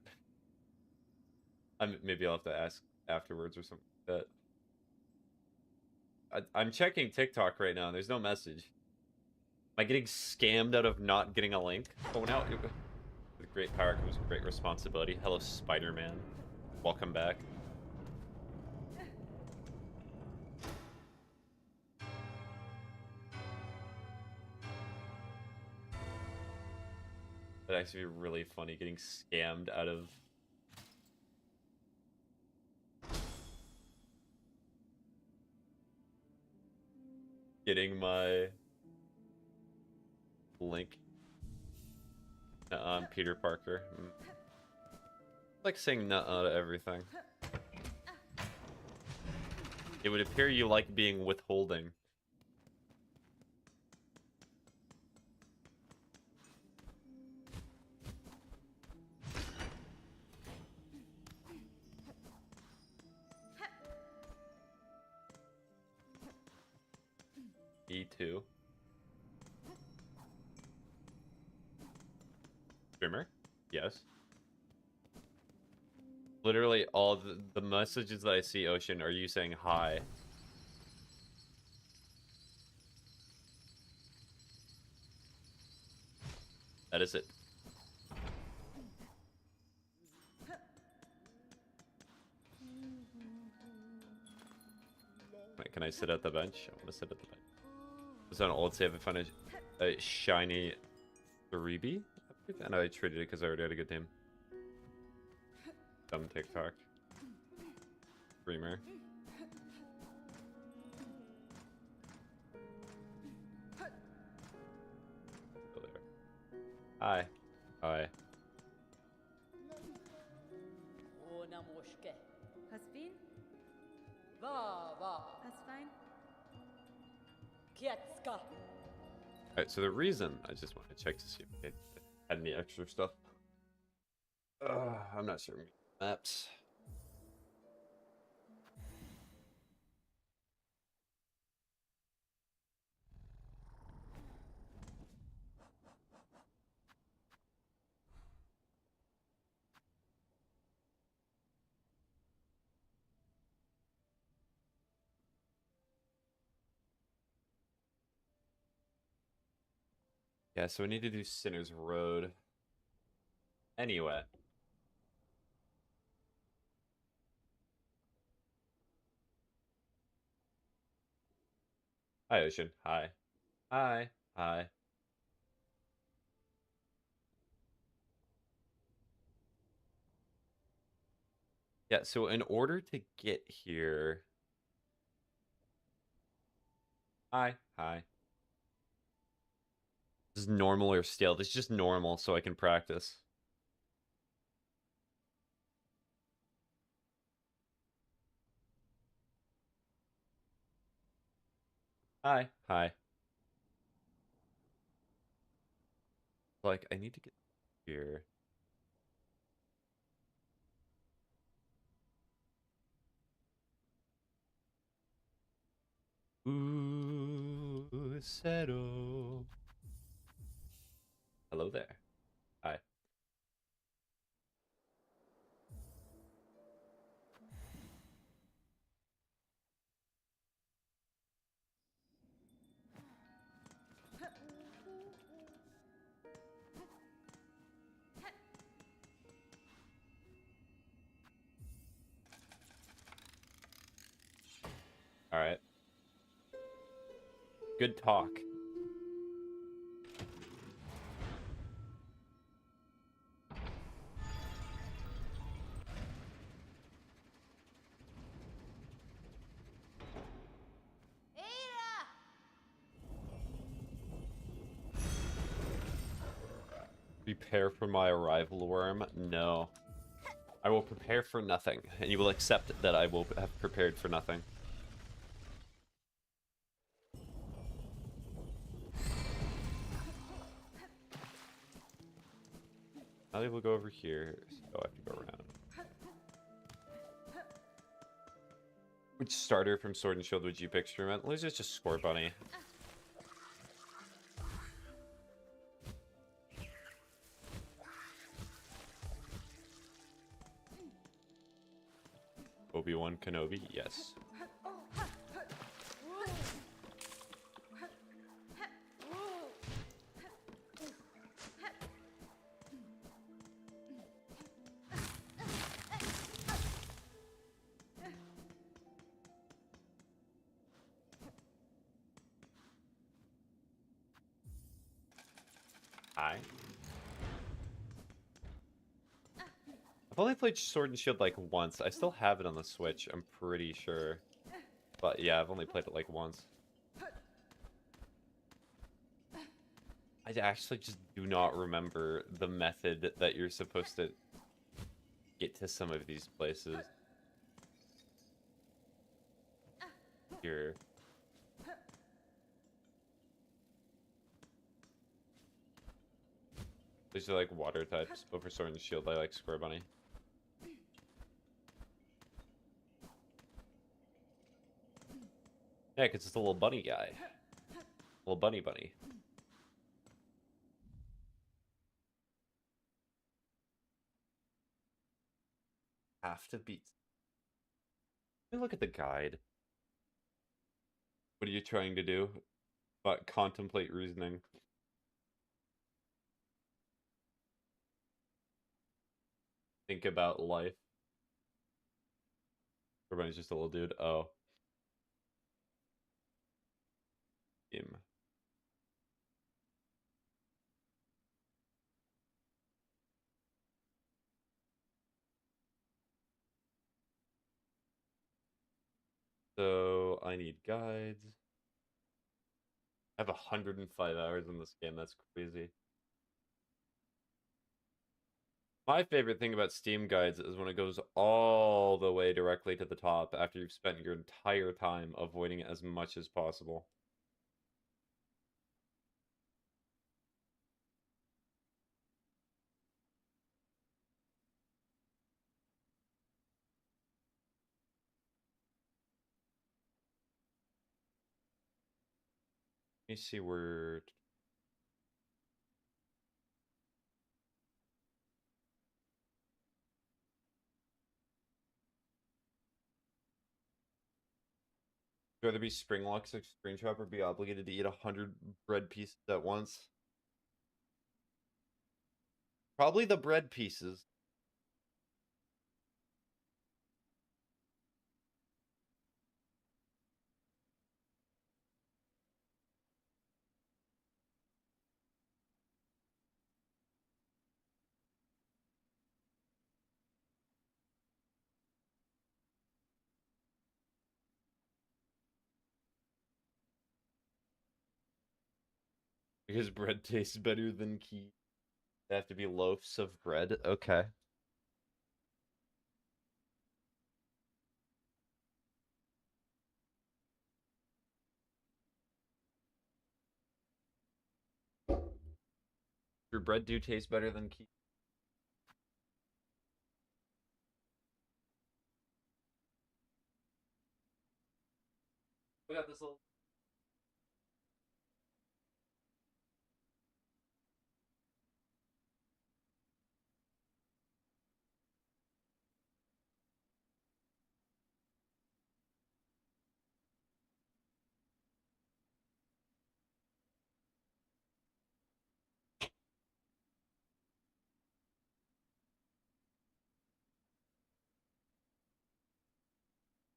Speaker 1: maybe I'll have to ask afterwards or something like that. I'm checking TikTok right now, and there's no message. Am I getting scammed out of not getting a link? Oh, now with great power comes great responsibility. Hello, Spider-Man. Welcome back. That'd actually be really funny, getting scammed out of... getting my... link. I'm Peter Parker. Like saying nuh-uh to everything. It would appear you like being withholding. E2. Streamer? Yes. Literally all the messages that I see, Ocean, are you saying hi? That is it. Wait, can I sit at the bench? I want to sit at the bench. It's on old save. I found a shiny 3B, and I traded it because I already had a good team. Dumb TikTok. Streamer. Still there. Hi. Hi.
Speaker 4: Hast wen? Hast fein?
Speaker 1: Alright, so the reason I just want to check to see if it had any extra stuff. I'm not sure. Maps. Yeah, so we need to do Sinner's Road. Anyway. Hi, Ocean. Hi. Hi. Hi. Yeah, so in order to get here... Hi. Hi. This is normal or stale? This is just normal so I can practice. Hi. Hi. Like, I need to get here. Ooh, settle. Hello there. Hi. All right. Good talk. Prepare for my arrival, worm? No. I will prepare for nothing, and you will accept that I will have prepared for nothing. Now they will go over here, so I have to go around. Which starter from Sword and Shield would you pick, Streamment? Let's just Score Bunny. Obi-Wan Kenobi? Yes. Hi. I've only played Sword and Shield like once. I still have it on the Switch, I'm pretty sure. But yeah, I've only played it like once. I actually just do not remember the method that you're supposed to get to some of these places. Here. These are like water types, but for Sword and Shield I like Square Bunny. Yeah, because it's a little bunny guy. Little bunny. Have to beat. Let me look at the guide. What are you trying to do? But contemplate reasoning. Think about life. Everybody's just a little dude. Oh. Him. So I need guides. I have 105 hours in this game. That's crazy. My favorite thing about Steam guides is when it goes all the way directly to the top after you've spent your entire time avoiding it as much as possible. Let me see where... Would you rather be Springlocks or Spring Trap or be obligated to eat 100 bread pieces at once? Probably the bread pieces. Because bread tastes better than key. They have to be loaves of bread. Okay. Your bread do taste better than key. We got this little...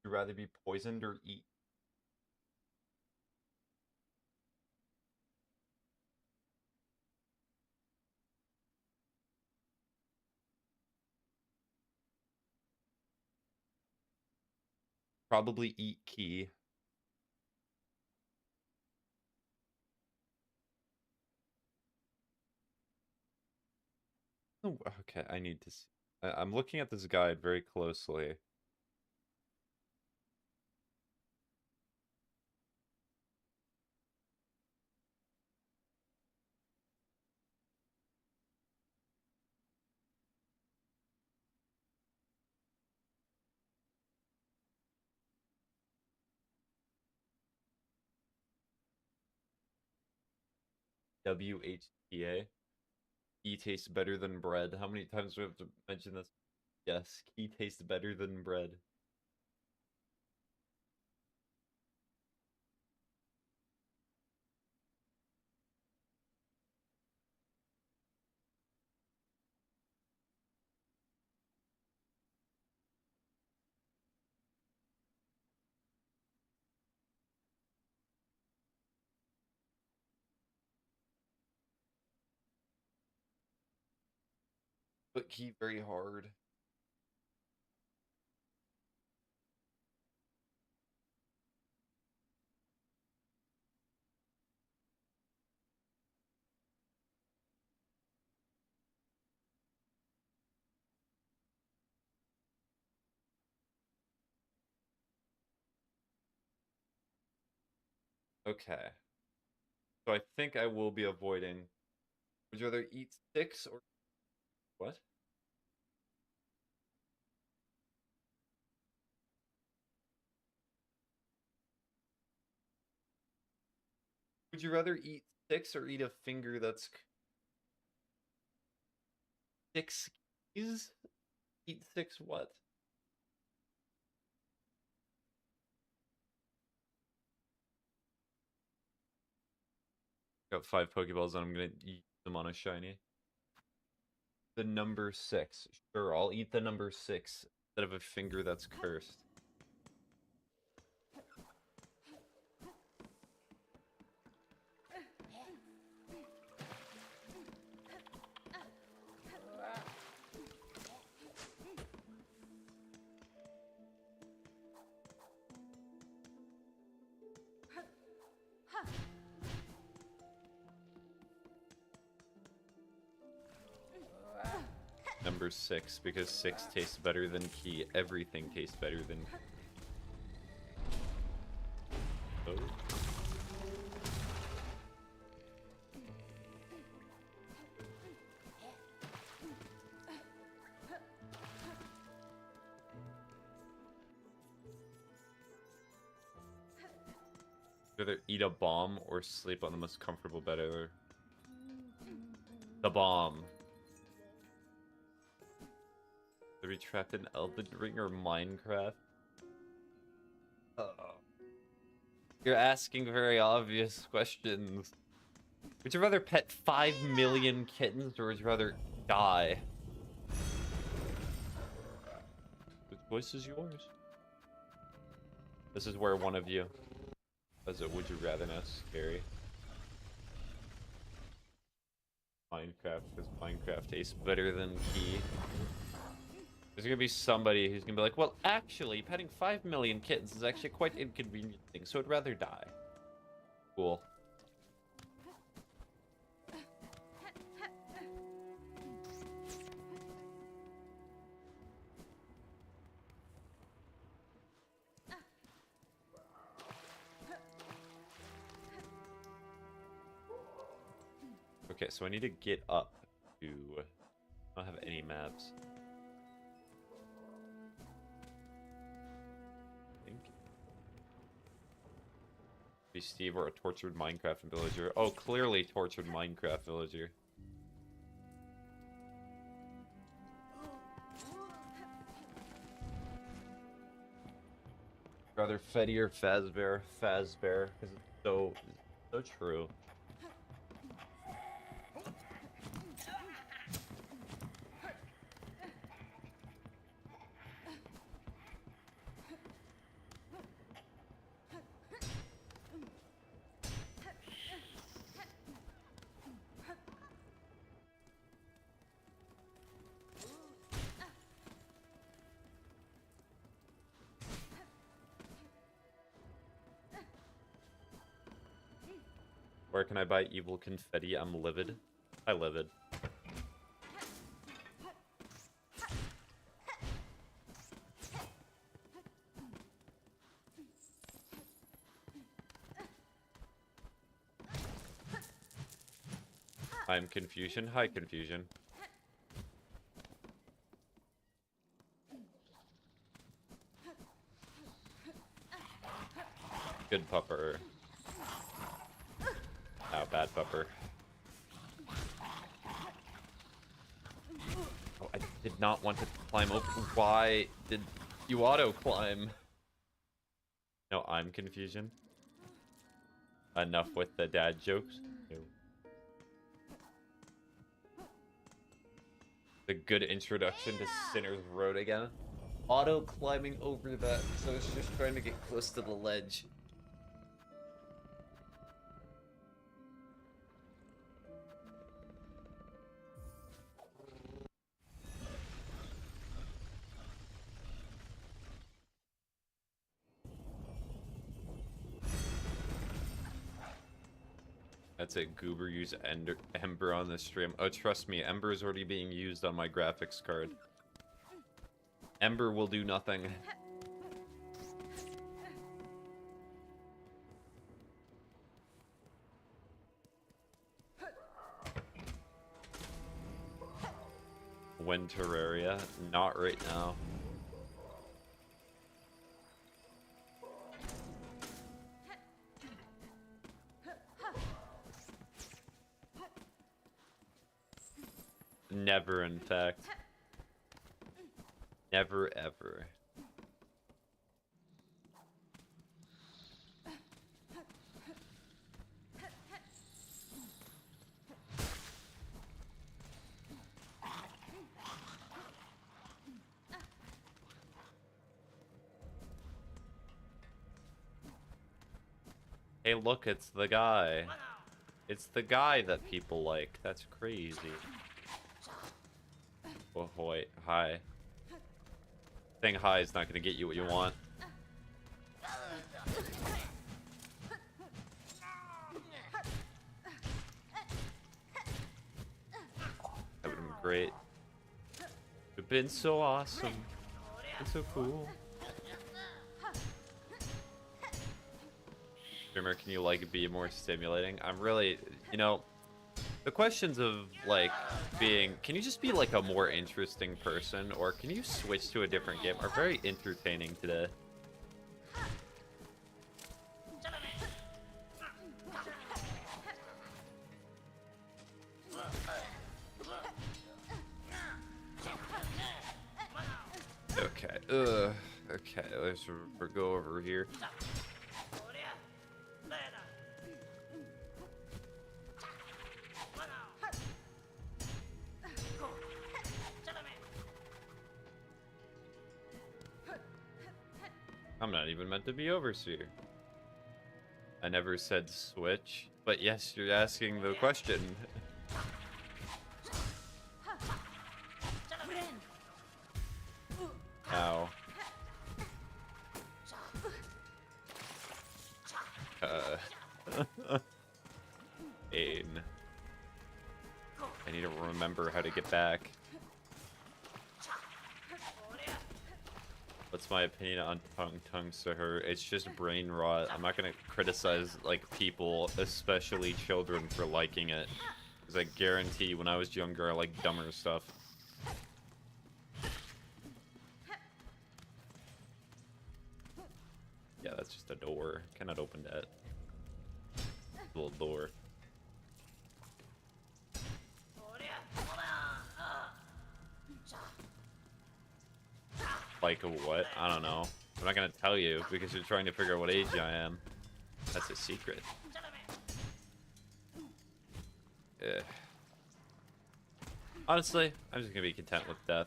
Speaker 1: You'd rather be poisoned or eat? Probably eat key. Oh, okay, I need to see. I'm looking at this guide very closely. WHTA. Key tastes better than bread. How many times do we have to mention this? Yes, key tastes better than bread. But key very hard. Okay. So I think I will be avoiding. Would you rather eat six or what? Would you rather eat six or eat a finger that's six keys? Eat six what? Got 5 Pokeballs and I'm gonna eat them on a shiny. The number six. Sure, I'll eat the number six instead of a finger that's cursed. Number six, because six tastes better than key. Everything tastes better than key. Oh. Either eat a bomb or sleep on the most comfortable bed ever. The bomb. To be trapped in Elden Ring or Minecraft? You're asking very obvious questions. Would you rather pet 5 million kittens or would you rather die? The choice is yours. This is where one of you does it. Would you rather now? Scary. Minecraft, because Minecraft tastes better than Key. There's gonna be somebody who's gonna be like, well, actually, petting 5 million kittens is actually quite inconvenient thing, so I'd rather die. Cool. Okay, so I need to get up to... I don't have any maps. I think. Be Steve or a tortured Minecraft villager. Oh, clearly tortured Minecraft villager. Rather Fetty or Fazbear? Fazbear, because it's so true. Where can I buy evil confetti? I'm livid. I livid. I'm confusion. Hi, confusion. Good pupper. Oh, bad pupper. Oh, I did not want to climb over. Why did you auto climb? No, I'm confusion. Enough with the dad jokes. No. The good introduction to Sinner's Road again. Auto climbing over that, so it's just trying to get close to the ledge. That's it, Goober use Ember on the stream. Oh, trust me, Ember is already being used on my graphics card. Ember will do nothing. When Terraria? Not right now. Never, in fact. Never, ever. Hey, look, it's the guy. It's the guy that people like. That's crazy. Oh, wait. Hi. Saying hi is not gonna get you what you want. That would've been great. Would've been so awesome. It's so cool. Streamer, can you like be more stimulating? I'm really, you know, the questions of like being, can you just be like a more interesting person, or can you switch to a different game, are very entertaining today. Okay, okay, let's go over here. I'm not even meant to be overseer. I never said switch, but yes, you're asking the question. Ow. Pain. I need to remember how to get back. What's my opinion on tongue Sahur? It's just brain rot. I'm not gonna criticize like people, especially children, for liking it, because I guarantee when I was younger I liked dumber stuff. Yeah, that's just a door. Cannot open that. Little door. Like a what? I don't know. I'm not gonna tell you because you're trying to figure out what age I am. That's a secret. Ugh. Honestly, I'm just gonna be content with death.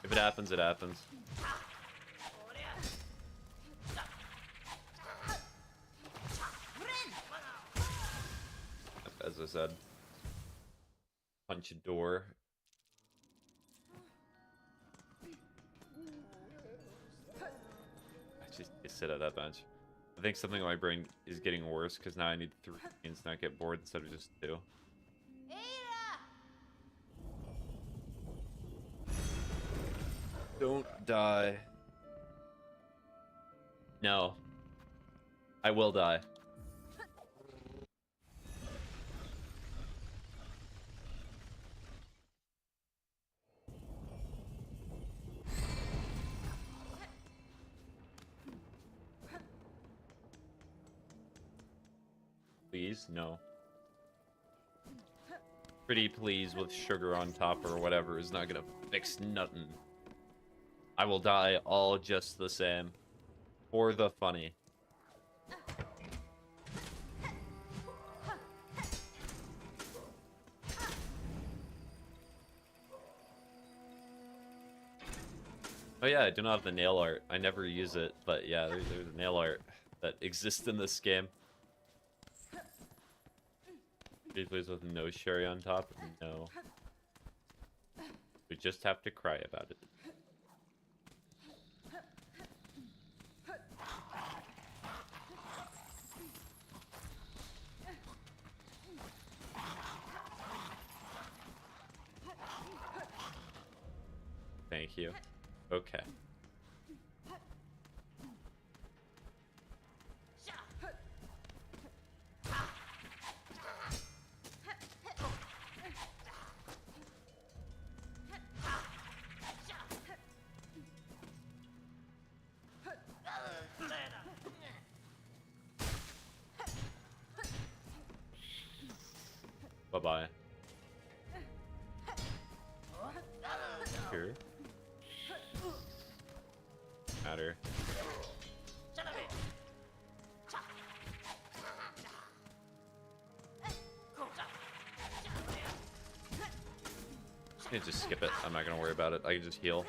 Speaker 1: If it happens, it happens. As I said, punch a door. Just sit at that bench. I think something in my brain is getting worse because now I need 3 and not get bored instead of just 2. Don't die. No. I will die. please? No. Pretty please with sugar on top or whatever is not gonna fix nothing. I will die all just the same. For the funny. Oh yeah, I do not have the nail art. I never use it, but yeah, there's nail art that exists in this game. Pretty please with no sherry on top? No. We just have to cry about it. Thank you. Okay. Bye-bye. Here. Matter. I can just skip it. I'm not gonna worry about it. I can just heal.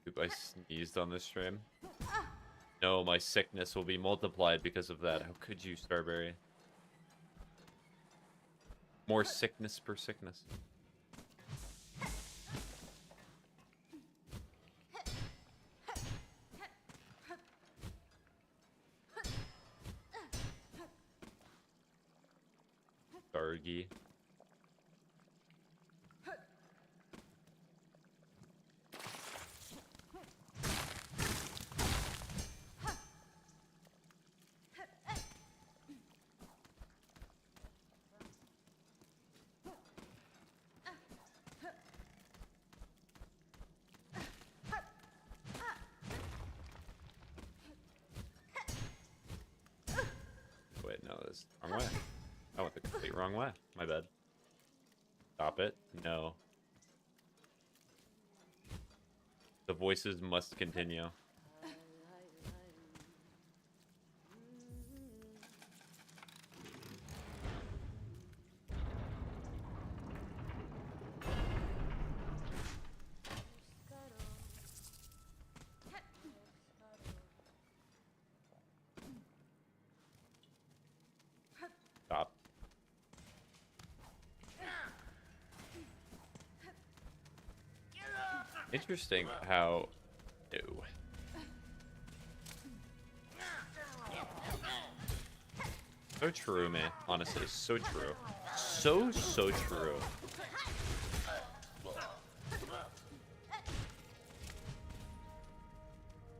Speaker 1: Oop, I sneezed on this stream. No, my sickness will be multiplied because of that. How could you, Starberry? More sickness per sickness. Dargy. Wait, no, this is the wrong way. I went the complete wrong way. My bad. Stop it. No. The voices must continue. Stop. Interesting how... Ew. So true, man. Honestly, so true. So true.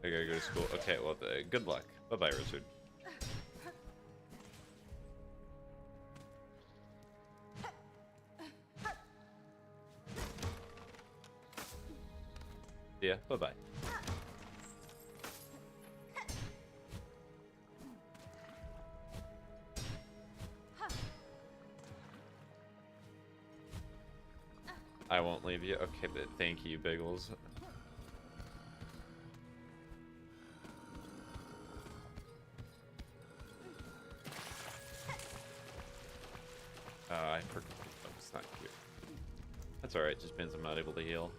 Speaker 1: I gotta go to school. Okay, well, good luck. Bye-bye, Richard. Yeah, bye-bye. I won't leave you. Okay, but thank you, Biggles. I forgot. It's not cute. That's alright, just means I'm not able to heal.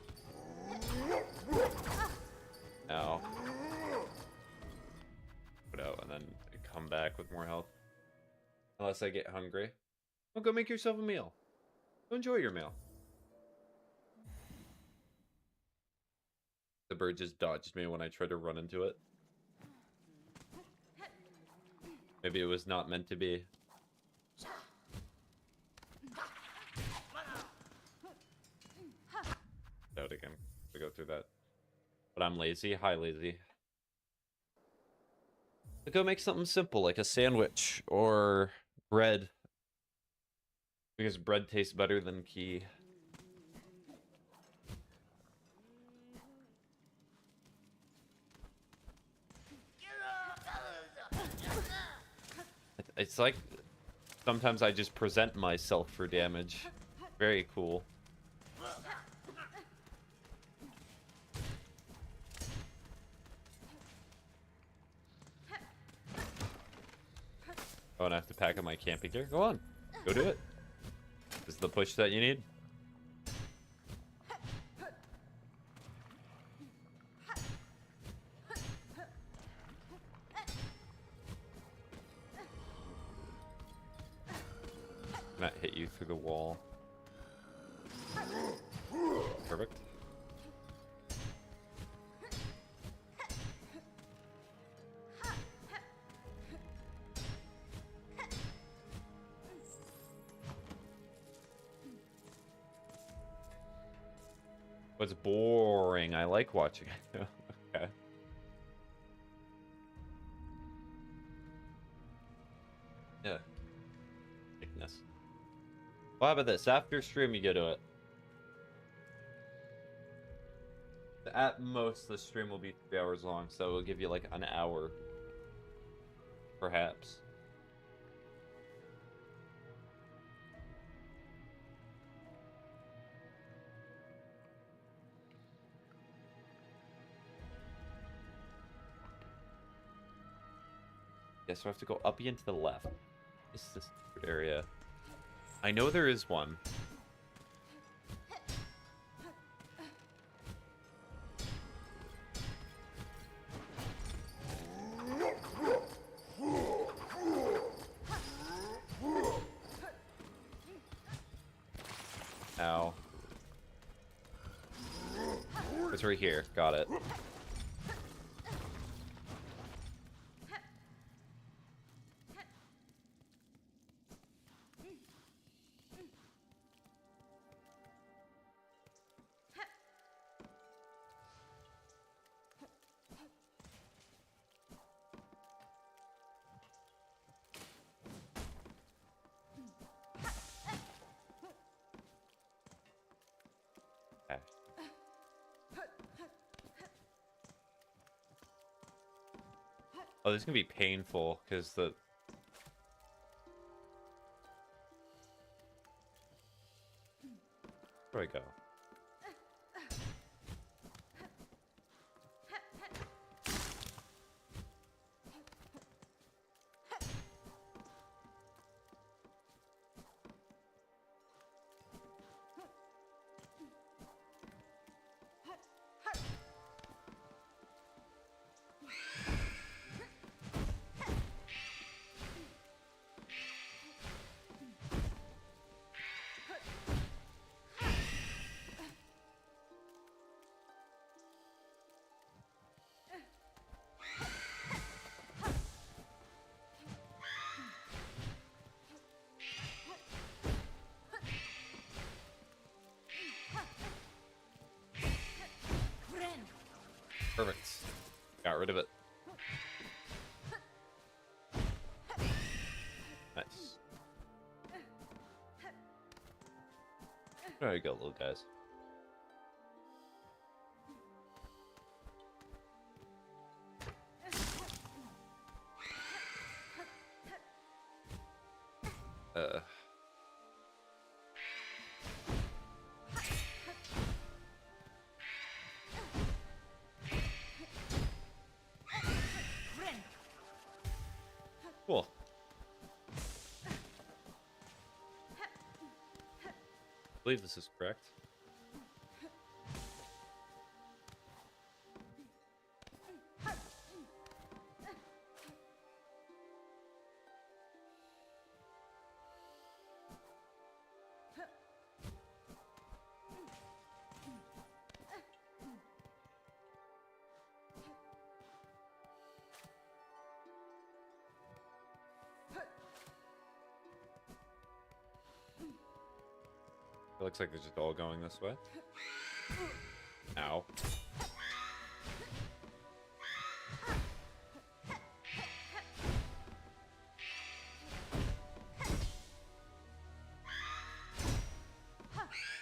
Speaker 1: Ow. Put out and then come back with more health. Unless I get hungry. Well, go make yourself a meal. Go enjoy your meal. The bird just dodged me when I tried to run into it. Maybe it was not meant to be. out again to go through that. But I'm lazy. Hi, lazy. I'll go make something simple like a sandwich or bread. Because bread tastes better than key. It's like sometimes I just present myself for damage. Very cool. Oh, and I have to pack up my camping gear? Go on. Go do it. This is the push that you need. Not hit you through the wall. Perfect. What's boring? I like watching it. Okay. Yeah. Thickness. Well, how about this? After stream, you get to it. At most, the stream will be 3 hours long, so it'll give you like an hour. Perhaps. Yeah, so I have to go up and to the left. This is this area. I know there is one. Ow. It's right here. Got it. Oh, this is gonna be painful because the where do I go? Perfect. Got rid of it. Nice. There you go, little guys. Cool. I believe this is correct. It looks like they're just all going this way. Ow.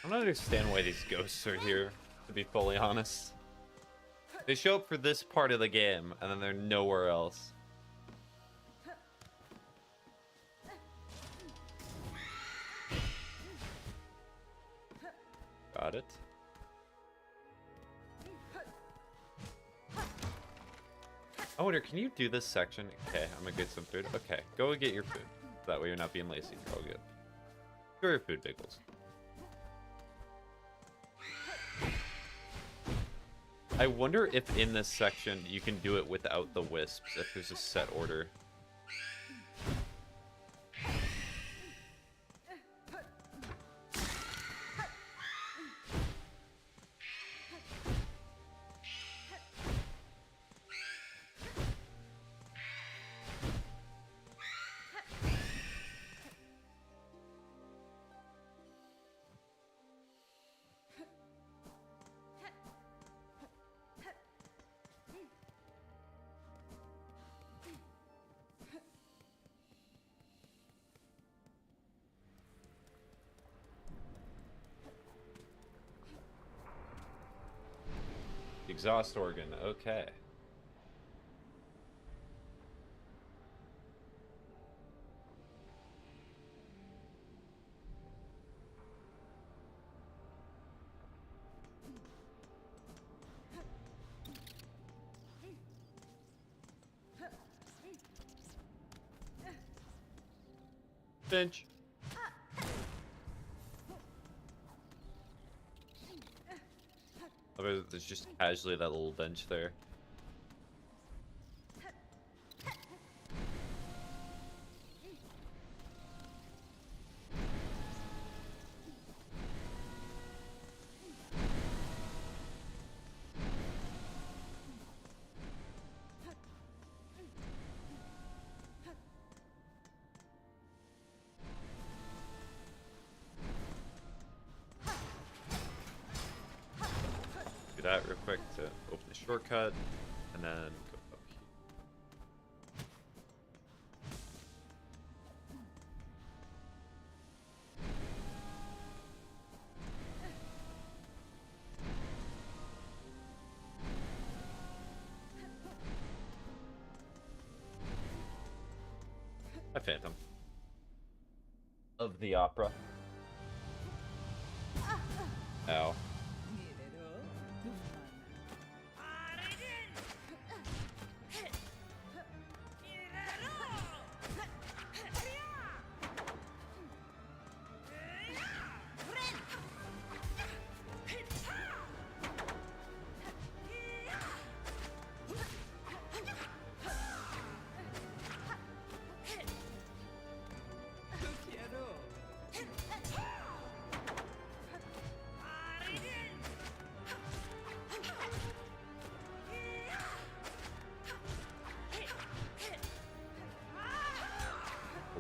Speaker 1: I don't understand why these ghosts are here, to be fully honest. They show up for this part of the game, and then they're nowhere else. Got it. I wonder, can you do this section? Okay, I'm gonna get some food. Okay, go get your food. That way you're not being lazy. You're all good. Go your food, Biggles. I wonder if in this section you can do it without the wisps, if there's a set order. Exhaust organ, okay. Finch. Oh, there's just casually that little bench there. Do that real quick to open the shortcut, and then go up here. A Phantom of the Opera. Ow.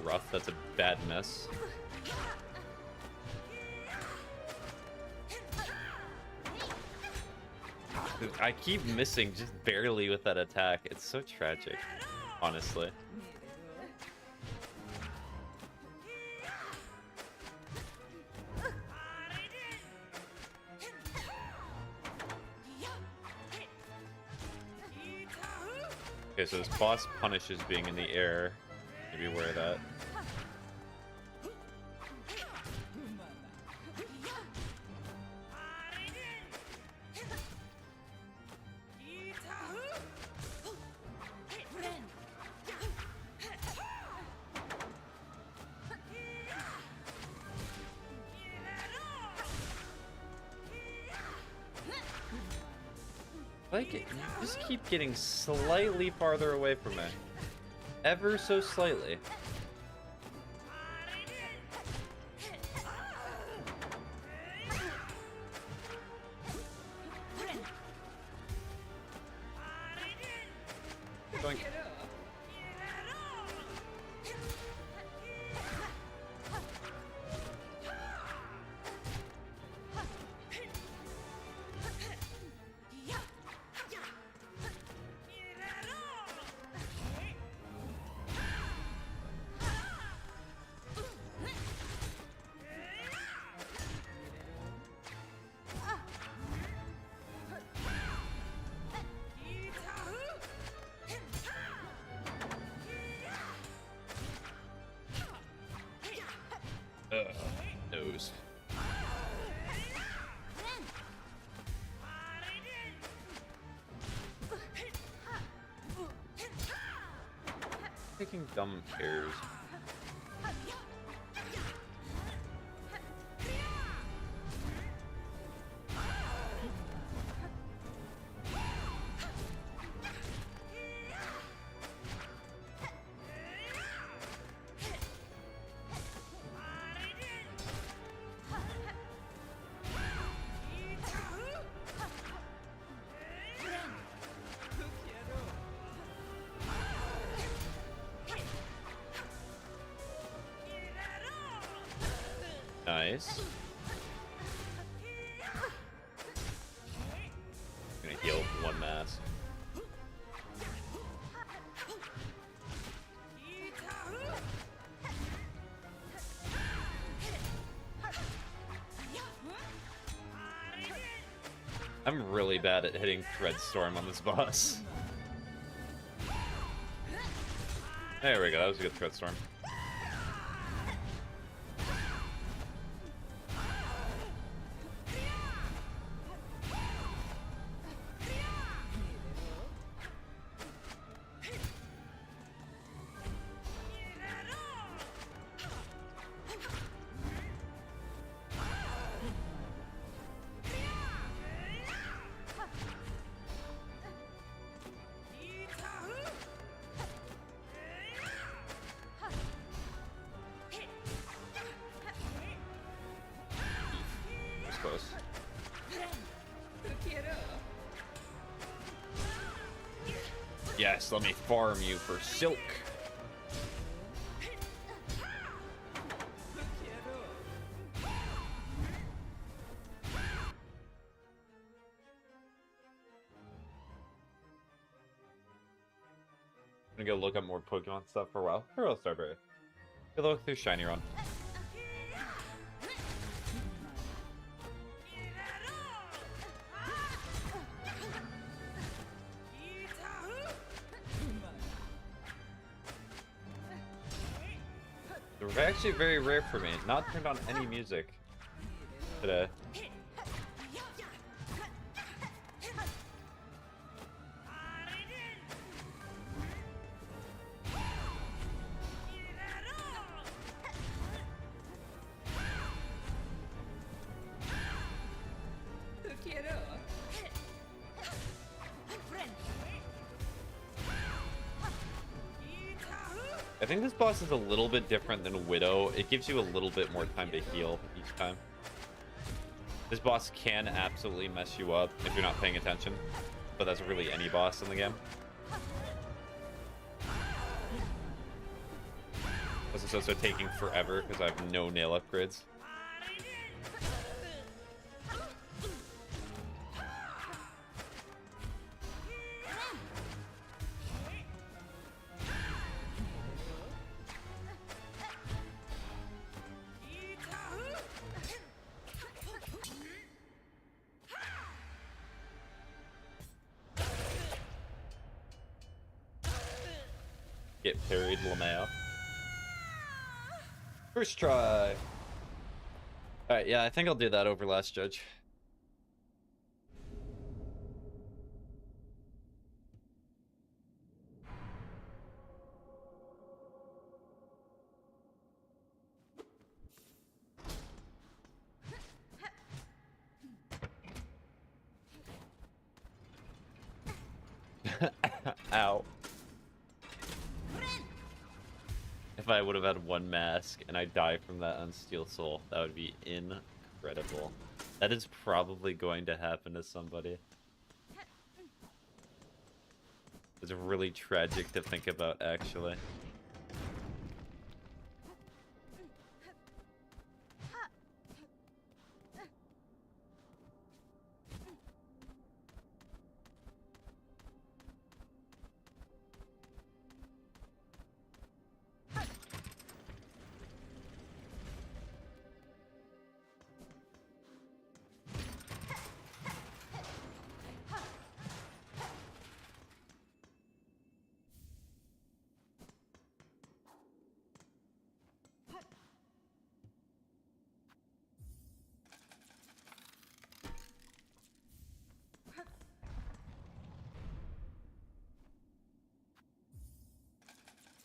Speaker 1: Rough, that's a bad mess. Dude, I keep missing just barely with that attack. It's so tragic, honestly. Okay, so this boss punishes being in the air. Maybe wear that. Like, you just keep getting slightly farther away from me. Ever so slightly. Going. Nose. Taking dumb errors. Nice. Gonna heal one mass. I'm really bad at hitting Threadstorm on this boss. There we go, that was a good Threadstorm. Close. Yes, let me farm you for silk. I'm gonna go look up more Pokemon stuff for a while. Hero Starberry. Good luck through Shiny Run. They're actually very rare for me. Not turned on any music today. I think this boss is a little bit different than Widow. It gives you a little bit more time to heal each time. This boss can absolutely mess you up if you're not paying attention, but that's really any boss in the game. This is also taking forever because I have no nail upgrades. Get parried, Lameo. First try. Alright, yeah, I think I'll do that over Last Judge. Ow. If I would have had one mask and I die from that on Steel Soul, that would be incredible. That is probably going to happen to somebody. It's really tragic to think about, actually.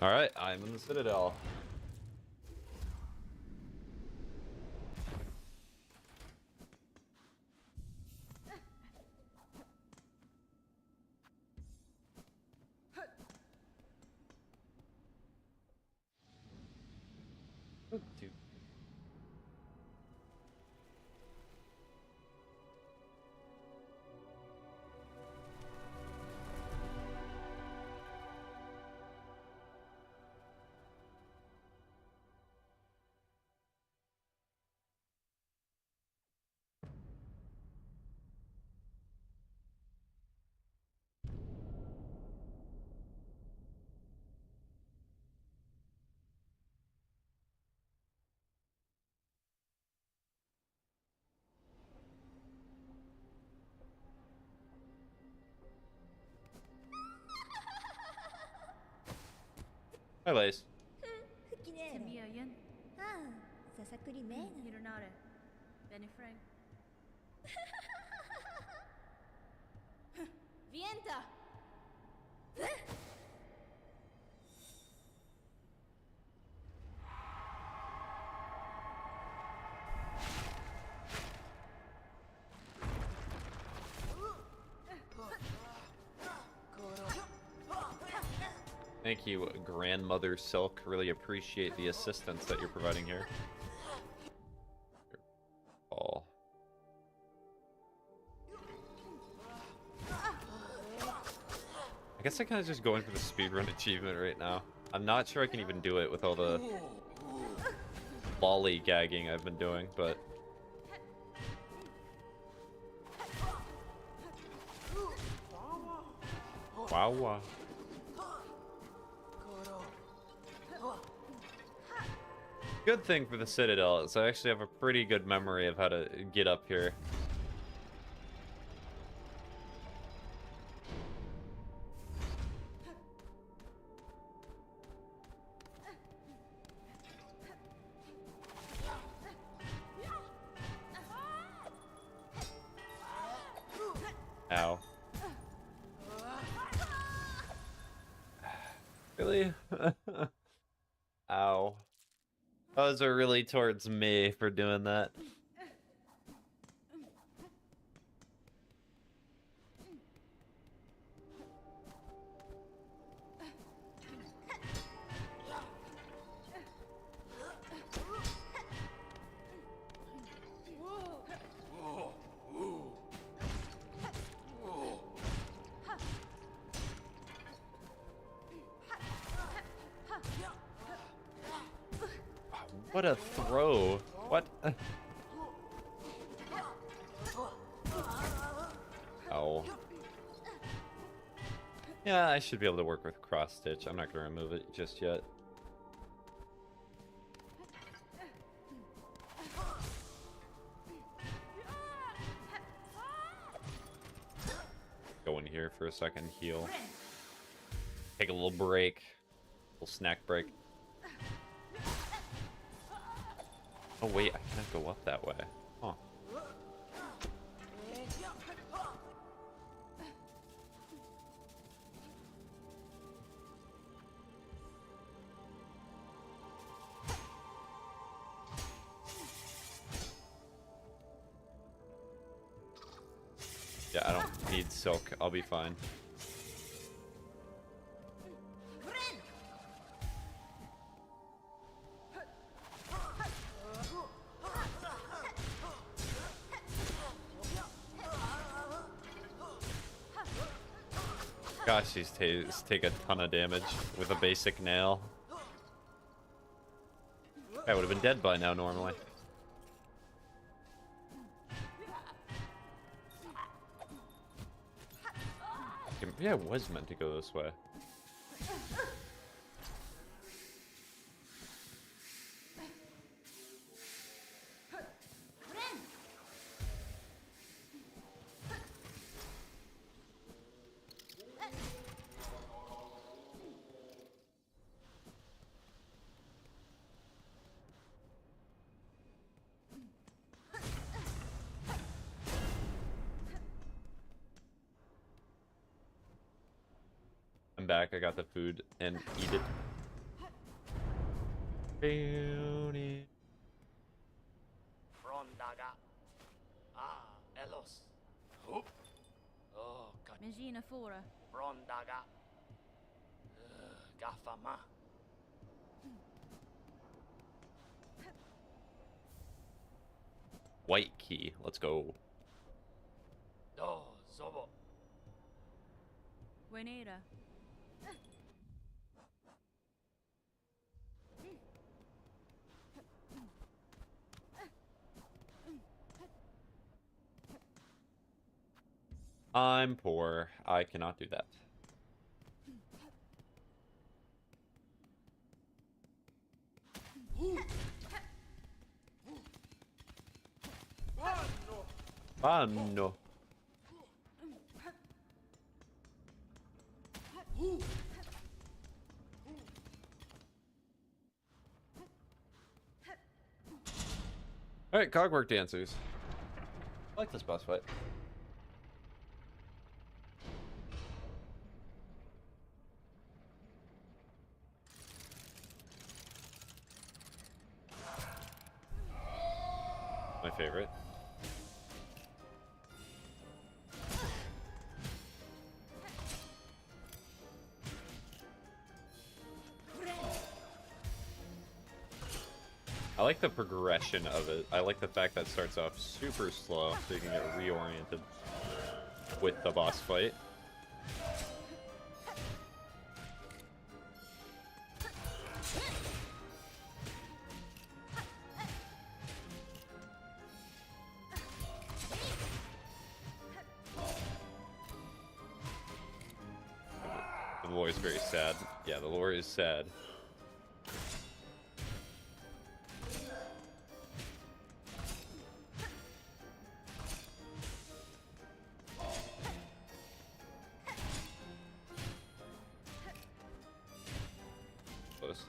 Speaker 1: All right, I'm in the Citadel. Dude. Hi, Lace.
Speaker 4: Semioyen.
Speaker 5: Ah, sasakuri mena.
Speaker 4: Hironare. Benny Frank. Vienta!
Speaker 1: Thank you, Grandmother Silk. Really appreciate the assistance that you're providing here. Oh. I guess I kind of just going for the speedrun achievement right now. I'm not sure I can even do it with all the lollygagging I've been doing, but... Wow, wow. Good thing for the Citadel is I actually have a pretty good memory of how to get up here. Ow. Really? Ow. Those are really towards me for doing that. What a throw. What? Oh. Yeah, I should be able to work with cross stitch. I'm not going to remove it just yet. Go in here for a second, heal. Take a little break. Little snack break. Oh wait, I can't go up that way. Huh. Yeah, I don't need silk. I'll be fine. Gosh, these take a ton of damage with a basic nail. I would have been dead by now normally. Yeah, it was meant to go this way. I'm back. I got the food and eat it.
Speaker 6: Frondaga. Ah, Elos. Oh, God.
Speaker 4: Megina fora.
Speaker 6: Frondaga. Gafama.
Speaker 1: White key. Let's go.
Speaker 6: Do, Zobo.
Speaker 4: Wenera.
Speaker 1: I'm poor. I cannot do that. Ah, no. Alright, cogwork dancers. I like this boss fight. My favorite. I like the progression of it. I like the fact that it starts off super slow, so you can get reoriented with the boss fight. The lore is very sad. Yeah, the lore is sad. Close.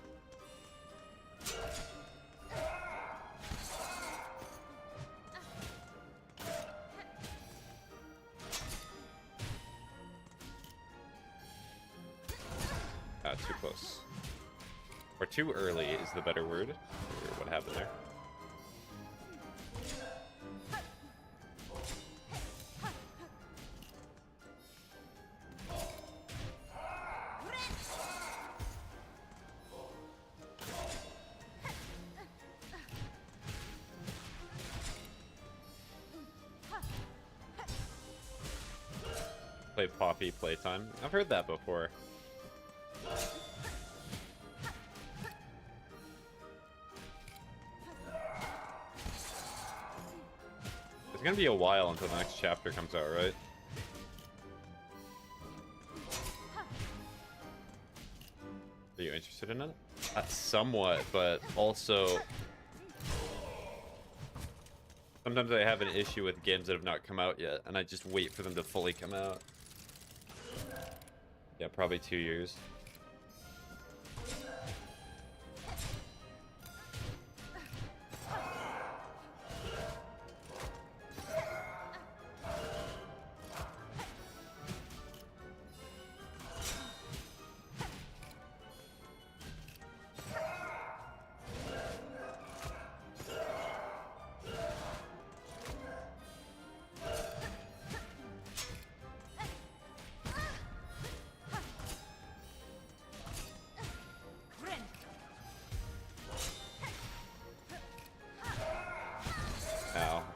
Speaker 1: Too close. Or too early is the better word. Or what happened there? Play Poppy playtime. I've heard that before. It's gonna be a while until the next chapter comes out, right? Are you interested in it? Somewhat, but also sometimes I have an issue with games that have not come out yet, and I just wait for them to fully come out. Yeah, probably 2 years.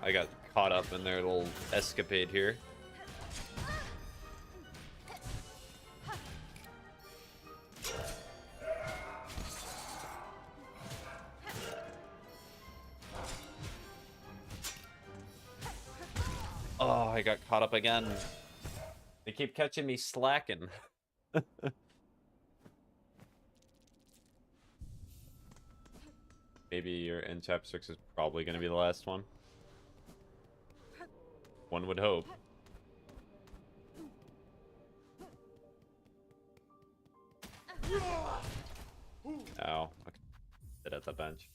Speaker 1: I got caught up in their little escapade here. Oh, I got caught up again. They keep catching me slacking. Maybe your end chapter 6 is probably going to be the last one. One would hope. Ow. Okay. Sit at the bench.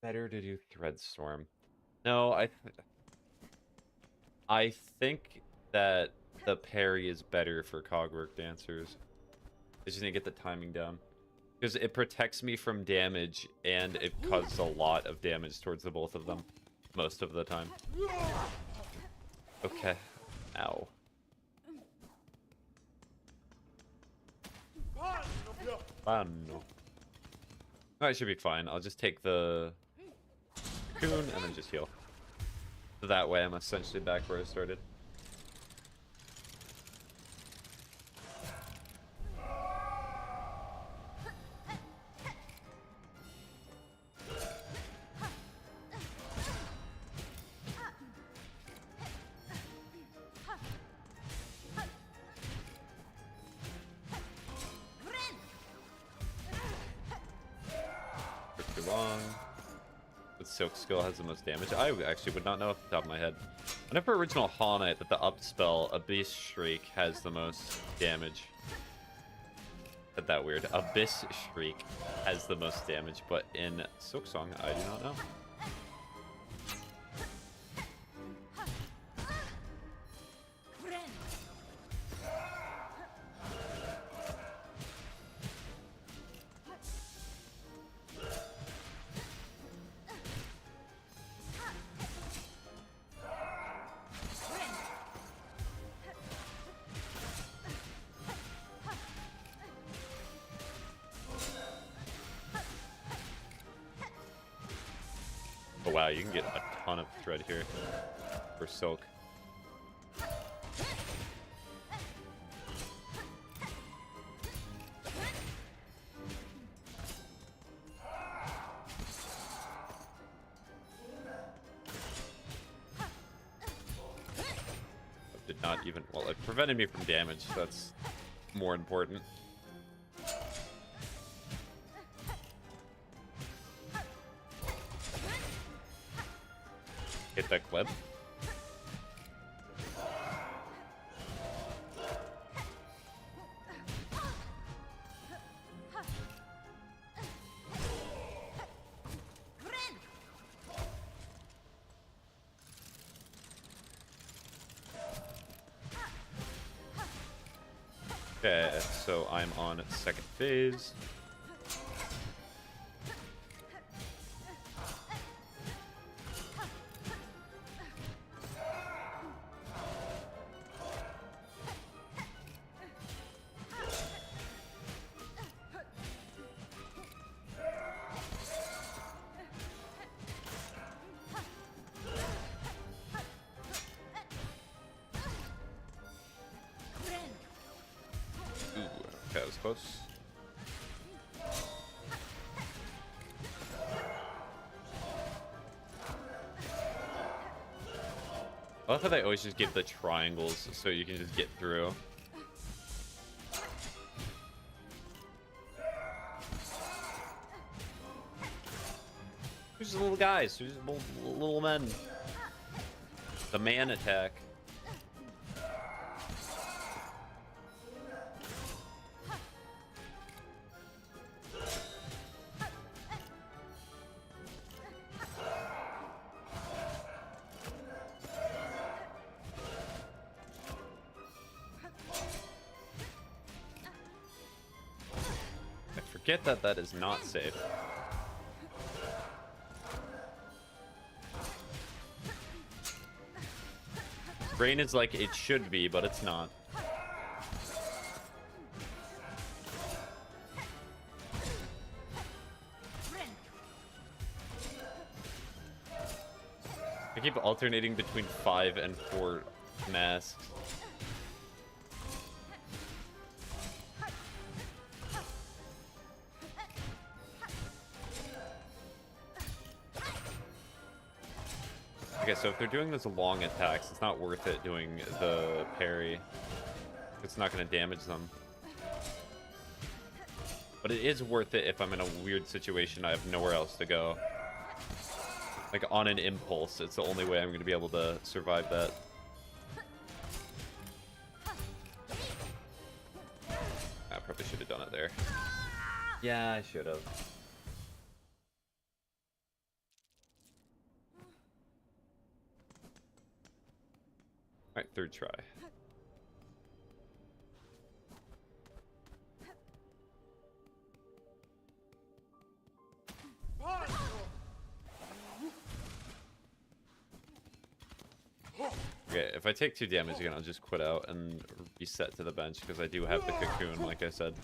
Speaker 1: Better to do Threadstorm. No, I think that the parry is better for cogwork dancers. I just need to get the timing down. Because it protects me from damage, and it causes a lot of damage towards the both of them. Most of the time. Okay. Ow. Fun. I should be fine. I'll just take the coon and then just heal. So that way I'm essentially back where I started. Long. The Silk skill has the most damage. I actually would not know off the top of my head. I know for original Hollow Knight that the up spell, Abyss Shriek, has the most damage. Isn't that weird? Abyss Shriek has the most damage, but in Silksong, I do not know. Oh wow, you can get a ton of thread here for Silk. Did not even, well, it prevented me from damage, so that's more important. Hit that clip. Okay, so I'm on second phase. That was close. I love how they always just give the triangles so you can just get through. Who's the little guys? Who's the little men? The man attack. Forget that that is not safe. Brain is like it should be, but it's not. I keep alternating between 5 and 4 masks. Okay, so if they're doing those long attacks, it's not worth it doing the parry. It's not going to damage them. But it is worth it if I'm in a weird situation I have nowhere else to go. Like on an impulse, it's the only way I'm going to be able to survive that. I probably should have done it there. Yeah, I should have. Alright, third try. Okay, if I take 2 damage again, I'll just quit out and reset to the bench because I do have the cocoon, like I said.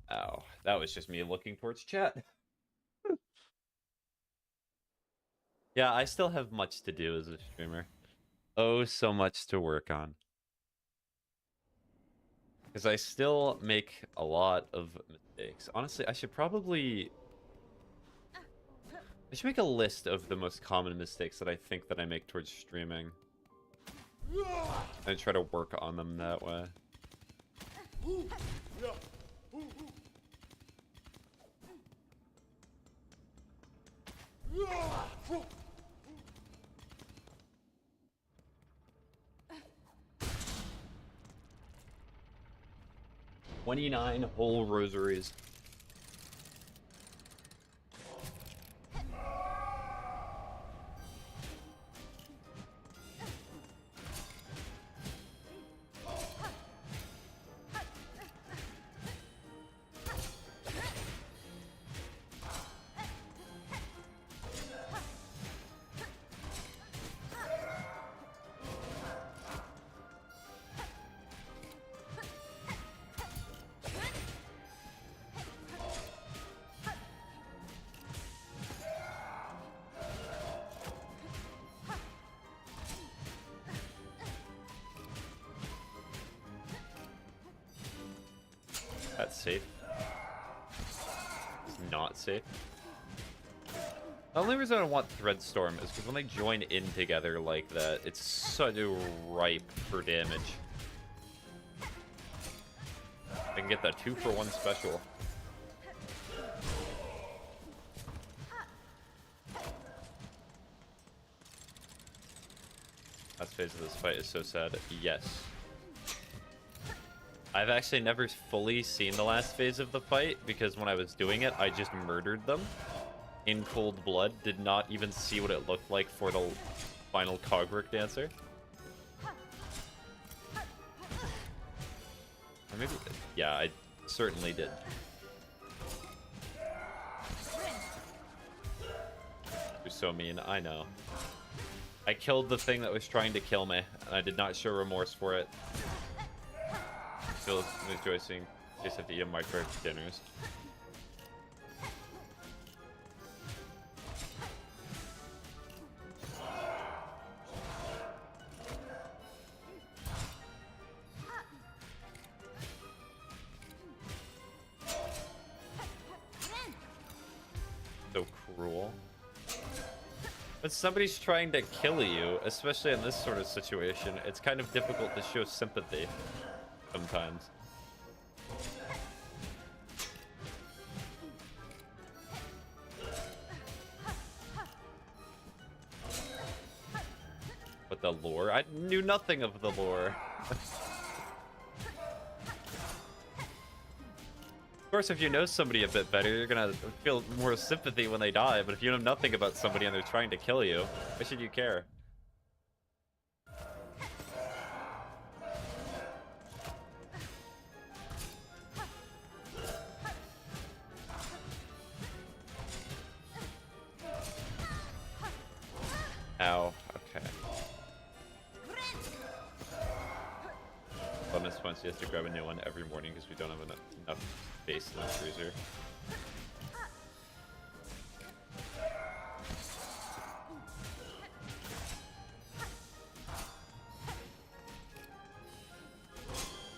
Speaker 1: Ow, that was just me looking towards chat. Yeah, I still have much to do as a streamer. Oh, so much to work on. Because I still make a lot of mistakes. Honestly, I should make a list of the most common mistakes that I think that I make towards streaming. And try to work on them that way. 29 whole rosaries. That's safe. It's not safe. The only reason I want Threadstorm is because when they join in together like that, it's so ripe for damage. I can get that 2-for-1 special. Last phase of this fight is so sad. Yes. I've actually never fully seen the last phase of the fight because when I was doing it, I just murdered them in cold blood. Did not even see what it looked like for the final Cogwork Dancer. Or maybe, yeah, I certainly did. You're so mean, I know. I killed the thing that was trying to kill me, and I did not show remorse for it. Still rejoicing. Just have to eat a microwave dinners. So cruel. When somebody's trying to kill you, especially in this sort of situation, it's kind of difficult to show sympathy. Sometimes. But the lore? I knew nothing of the lore. Of course, if you know somebody a bit better, you're gonna feel more sympathy when they die, but if you know nothing about somebody and they're trying to kill you, why should you care? Ow, okay. Bonus points, he has to grab a new one every morning because we don't have enough space in the freezer.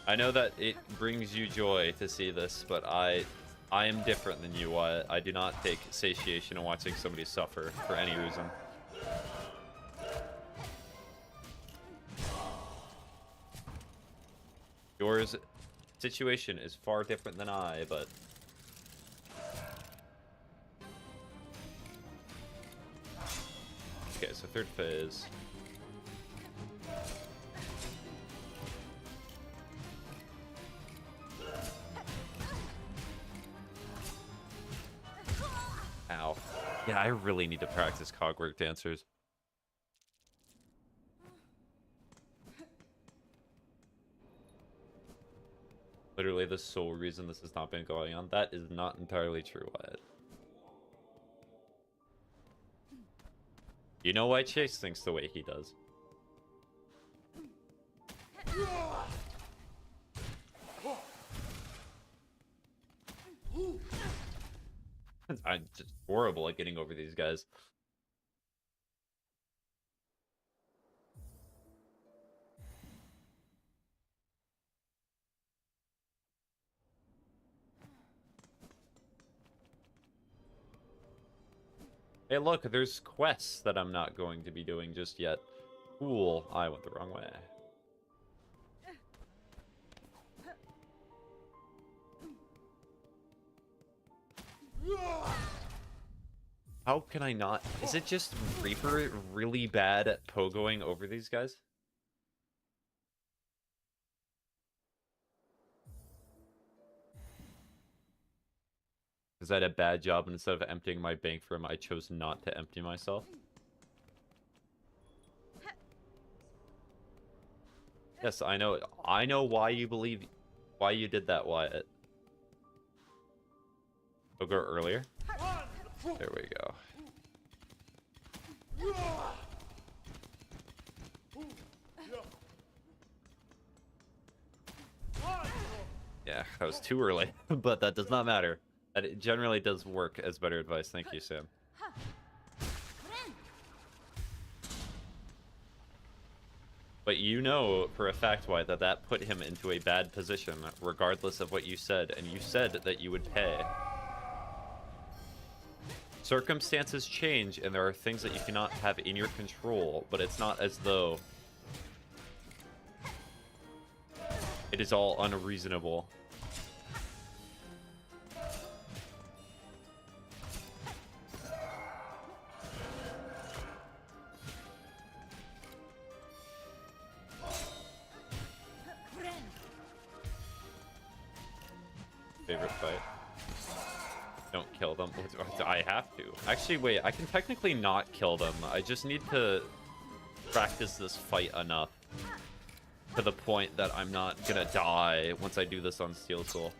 Speaker 1: I know that it brings you joy to see this, but I am different than you. I do not take satiation in watching somebody suffer for any reason. Yours situation is far different than I, but okay, so third phase. Ow. Yeah, I really need to practice cogwork dancers. Literally the sole reason this has not been going on. That is not entirely true, Wyatt. You know why Chase thinks the way he does. I'm just horrible at getting over these guys. Hey, look, there's quests that I'm not going to be doing just yet. Cool. I went the wrong way. How can I not? Is it just Reaper really bad at pogoing over these guys? Because I had a bad job, and instead of emptying my bank for him, I chose not to empty myself. Yes, I know. I know why you believe, why you did that, Wyatt. We'll go earlier. There we go. Yeah, that was too early, but that does not matter. That it generally does work as better advice. Thank you, Sam. But you know for a fact, Wyatt, that that put him into a bad position, regardless of what you said, and you said that you would pay. Circumstances change, and there are things that you cannot have in your control, but it's not as though it is all unreasonable. Favorite fight? Don't kill them. I have to. Actually, wait, I can technically not kill them. I just need to practice this fight enough to the point that I'm not gonna die once I do this on Steel Soul.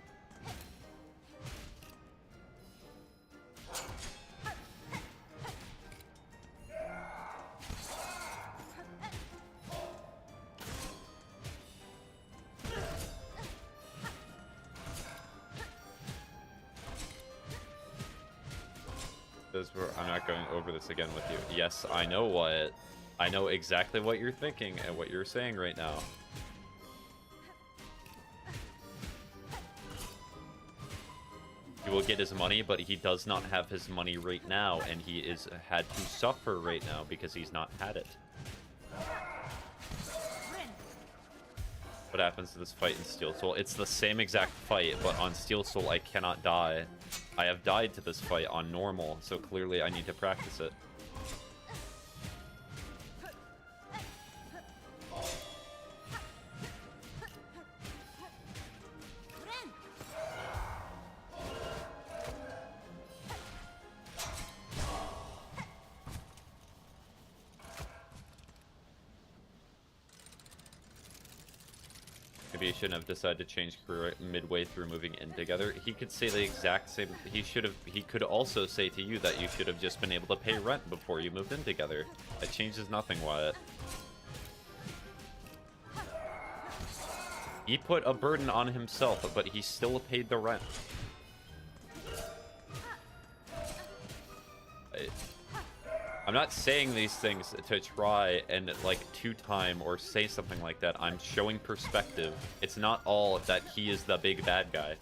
Speaker 1: I'm not going over this again with you. Yes, I know what. I know exactly what you're thinking and what you're saying right now. He will get his money, but he does not have his money right now, and he is had to suffer right now because he's not had it. What happens to this fight in Steel Soul? It's the same exact fight, but on Steel Soul I cannot die. I have died to this fight on normal, so clearly I need to practice it. Maybe he shouldn't have decided to change career midway through moving in together. He could say the exact same. He could also say to you that you should have just been able to pay rent before you moved in together. That changes nothing, Wyatt. He put a burden on himself, but he still paid the rent. I'm not saying these things to try and like two-time or say something like that. I'm showing perspective. It's not all that he is the big bad guy.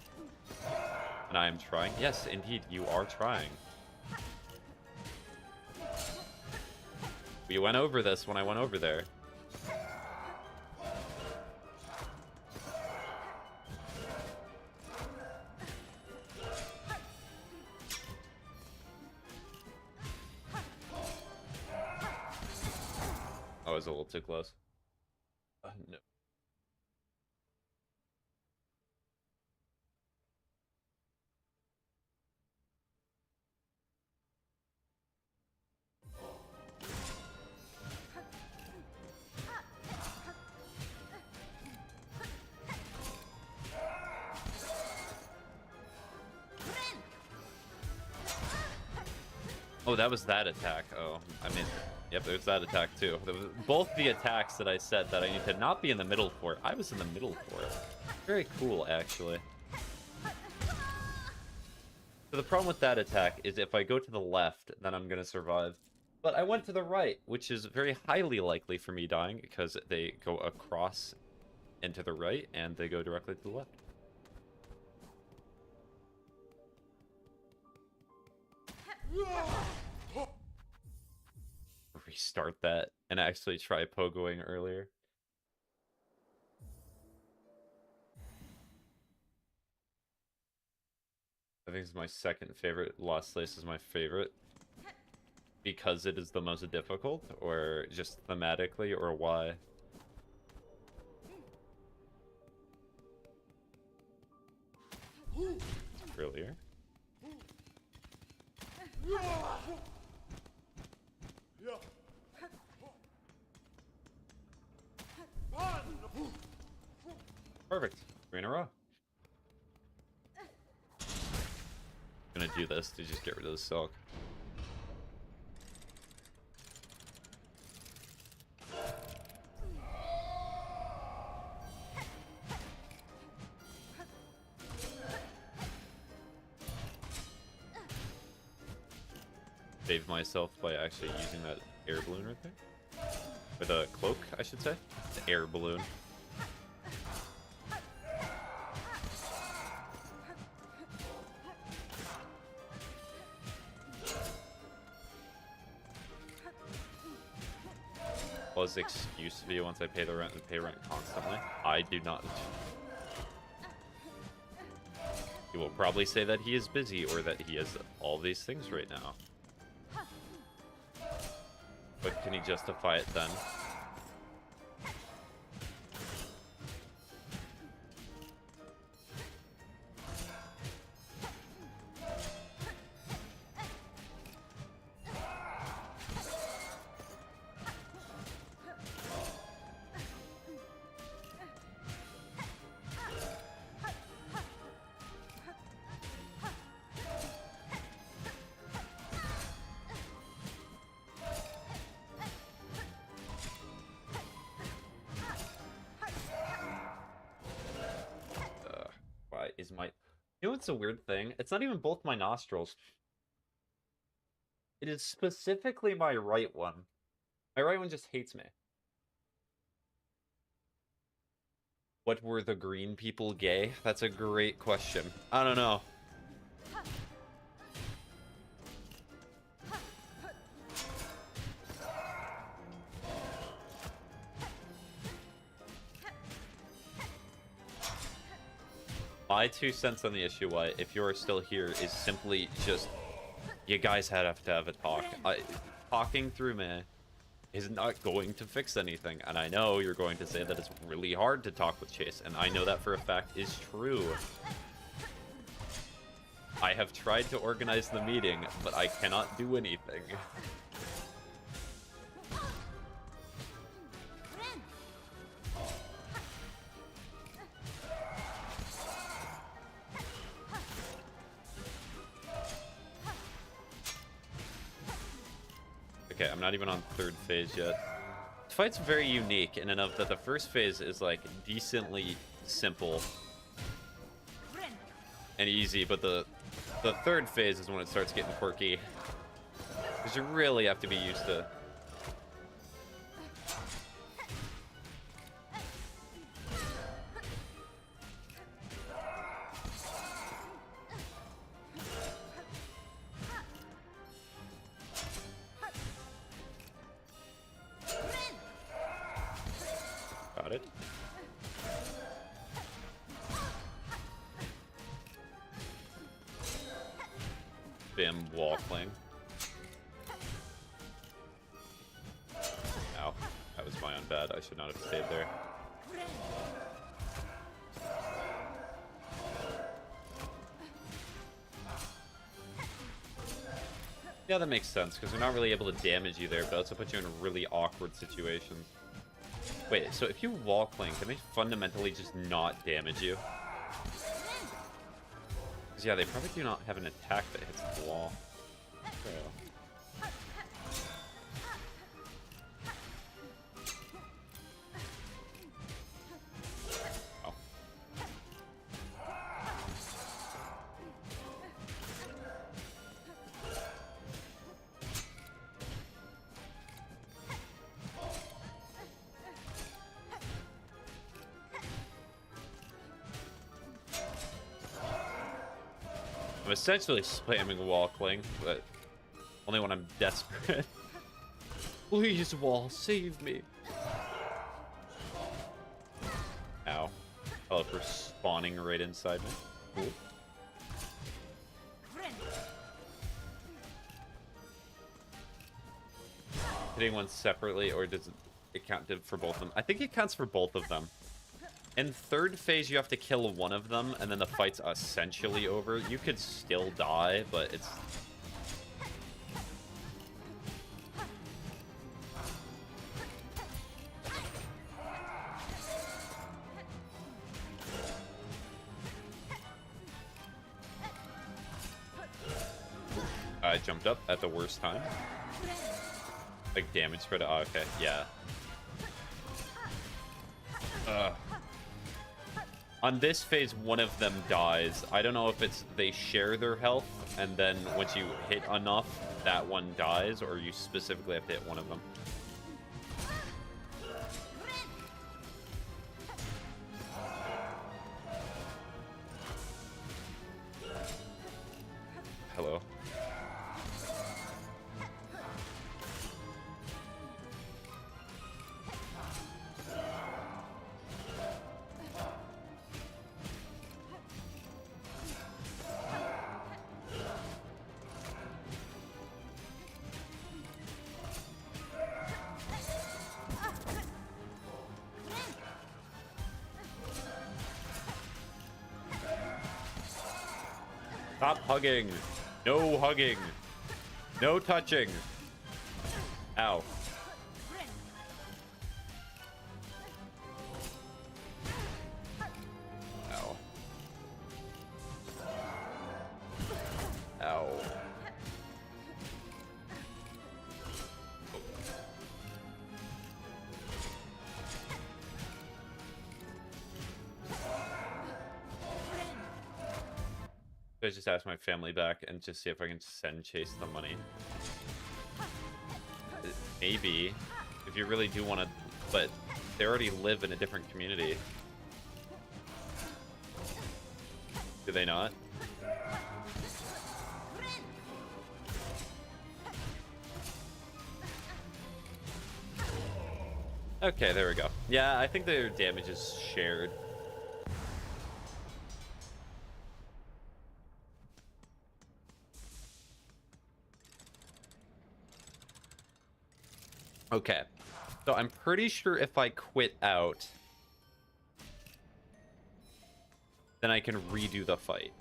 Speaker 1: And I am trying. Yes, indeed, you are trying. We went over this when I went over there. I was a little too close. No. Oh, that was that attack. Oh, I mean, yep, there's that attack too. There was both the attacks that I said that I need to not be in the middle for. I was in the middle for it. Very cool, actually. So the problem with that attack is if I go to the left, then I'm going to survive. But I went to the right, which is very highly likely for me dying because they go across into the right and they go directly to the left. Restart that and actually try pogoing earlier. I think it's my second favorite. Lost Place is my favorite. Because it is the most difficult, or just thematically, or why? Earlier. Perfect. 3 in a row. Gonna do this to just get rid of the silk. Save myself by actually using that air balloon right there. Or the cloak, I should say. The air balloon. What was the excuse to be once I pay the rent and pay rent constantly? I do not. He will probably say that he is busy or that he has all these things right now. But can he justify it then? Is my... You know what's a weird thing? It's not even both my nostrils. It is specifically my right one. My right one just hates me. What were the green people gay? That's a great question. I don't know. My 2 cents on the issue, why, if you're still here, is simply just, you guys have to have a talk. Talking through me is not going to fix anything, and I know you're going to say that it's really hard to talk with Chase, and I know that for a fact is true. I have tried to organize the meeting, but I cannot do anything. Okay, I'm not even on 3rd phase yet. This fight's very unique in and of that the first phase is like decently simple and easy, but the 3rd phase is when it starts getting quirky. Because you really have to be used to... Got it. Bam, wall cling. Ow. That was my own bad. I should not have stayed there. Yeah, that makes sense, because they're not really able to damage you there, but also put you in really awkward situations. Wait, so if you wall cling, can they fundamentally just not damage you? Because yeah, they probably do not have an attack that hits the wall. So. I'm essentially spamming wall cling, but only when I'm desperate. Please, wall, save me. Ow. Oh, for spawning right inside me. Cool. Hitting one separately, or does it count for both of them? I think it counts for both of them. In third phase, you have to kill one of them, and then the fight's essentially over. You could still die, but it's... I jumped up at the worst time. Like, damage spread. Oh, okay, yeah. On this phase, one of them dies. I don't know if it's they share their health, and then once you hit enough, that one dies, or you specifically have to hit one of them. Hello. Stop hugging. No hugging. No touching. Ow. Ow. Ow. I just ask my family back and just see if I can send Chase the money. Maybe, if you really do want to, but they already live in a different community. Do they not? Okay, there we go. Yeah, I think their damage is shared. Okay, so I'm pretty sure if I quit out, then I can redo the fight.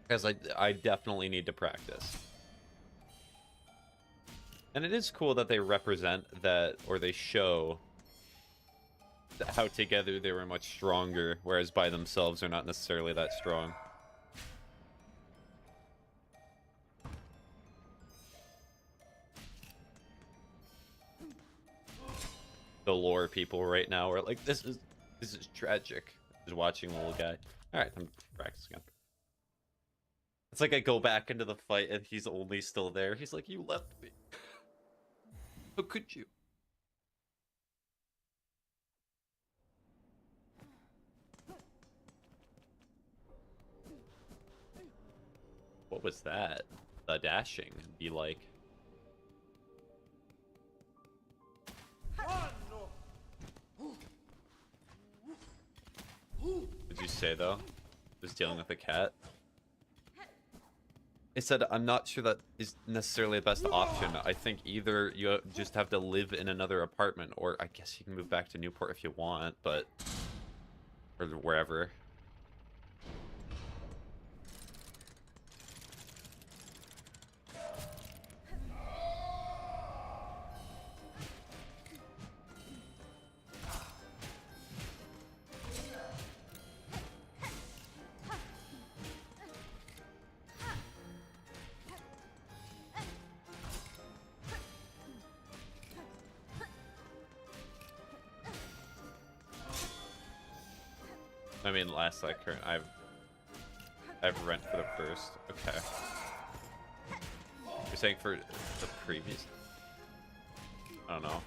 Speaker 1: Because I definitely need to practice. And it is cool that they represent that, or they show how together they were much stronger, whereas by themselves they're not necessarily that strong. The lore people right now are like, this is tragic. Just watching the little guy. Alright, I'm practicing again. It's like I go back into the fight and he's only still there. He's like, you left me. How could you? What was that? The dashing be like. Did you say though? Was dealing with a cat? It said, I'm not sure that is necessarily the best option. I think either you just have to live in another apartment, or I guess you can move back to Newport if you want, but... or wherever. I mean, last like current, I've rent for the first. Okay. You're saying for the previous? I don't know.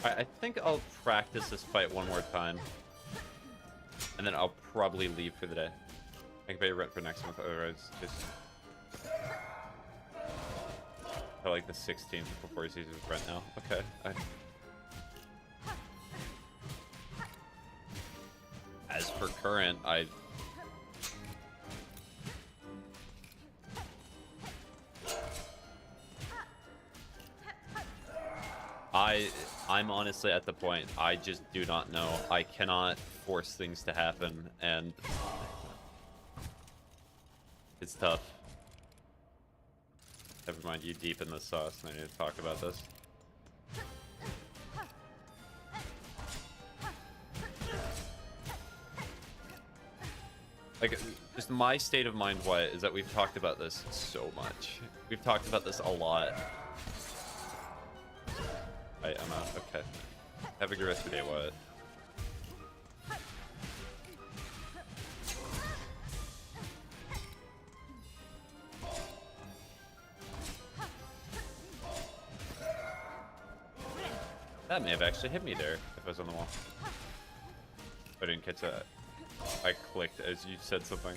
Speaker 1: I think I'll practice this fight one more time. And then I'll probably leave for the day. I can pay rent for next month, otherwise just... till like the 16th before he sees his rent now. Okay. As for current, I'm honestly at the point, I just do not know. I cannot force things to happen, and it's tough. Never mind, you deep in the sauce, and I need to talk about this. Like, just my state of mind, Wyatt, is that we've talked about this so much. We've talked about this a lot. I'm out. Okay. Have a good rest of the day, Wyatt. That may have actually hit me there if I was on the wall. I didn't catch that. I clicked as you said something.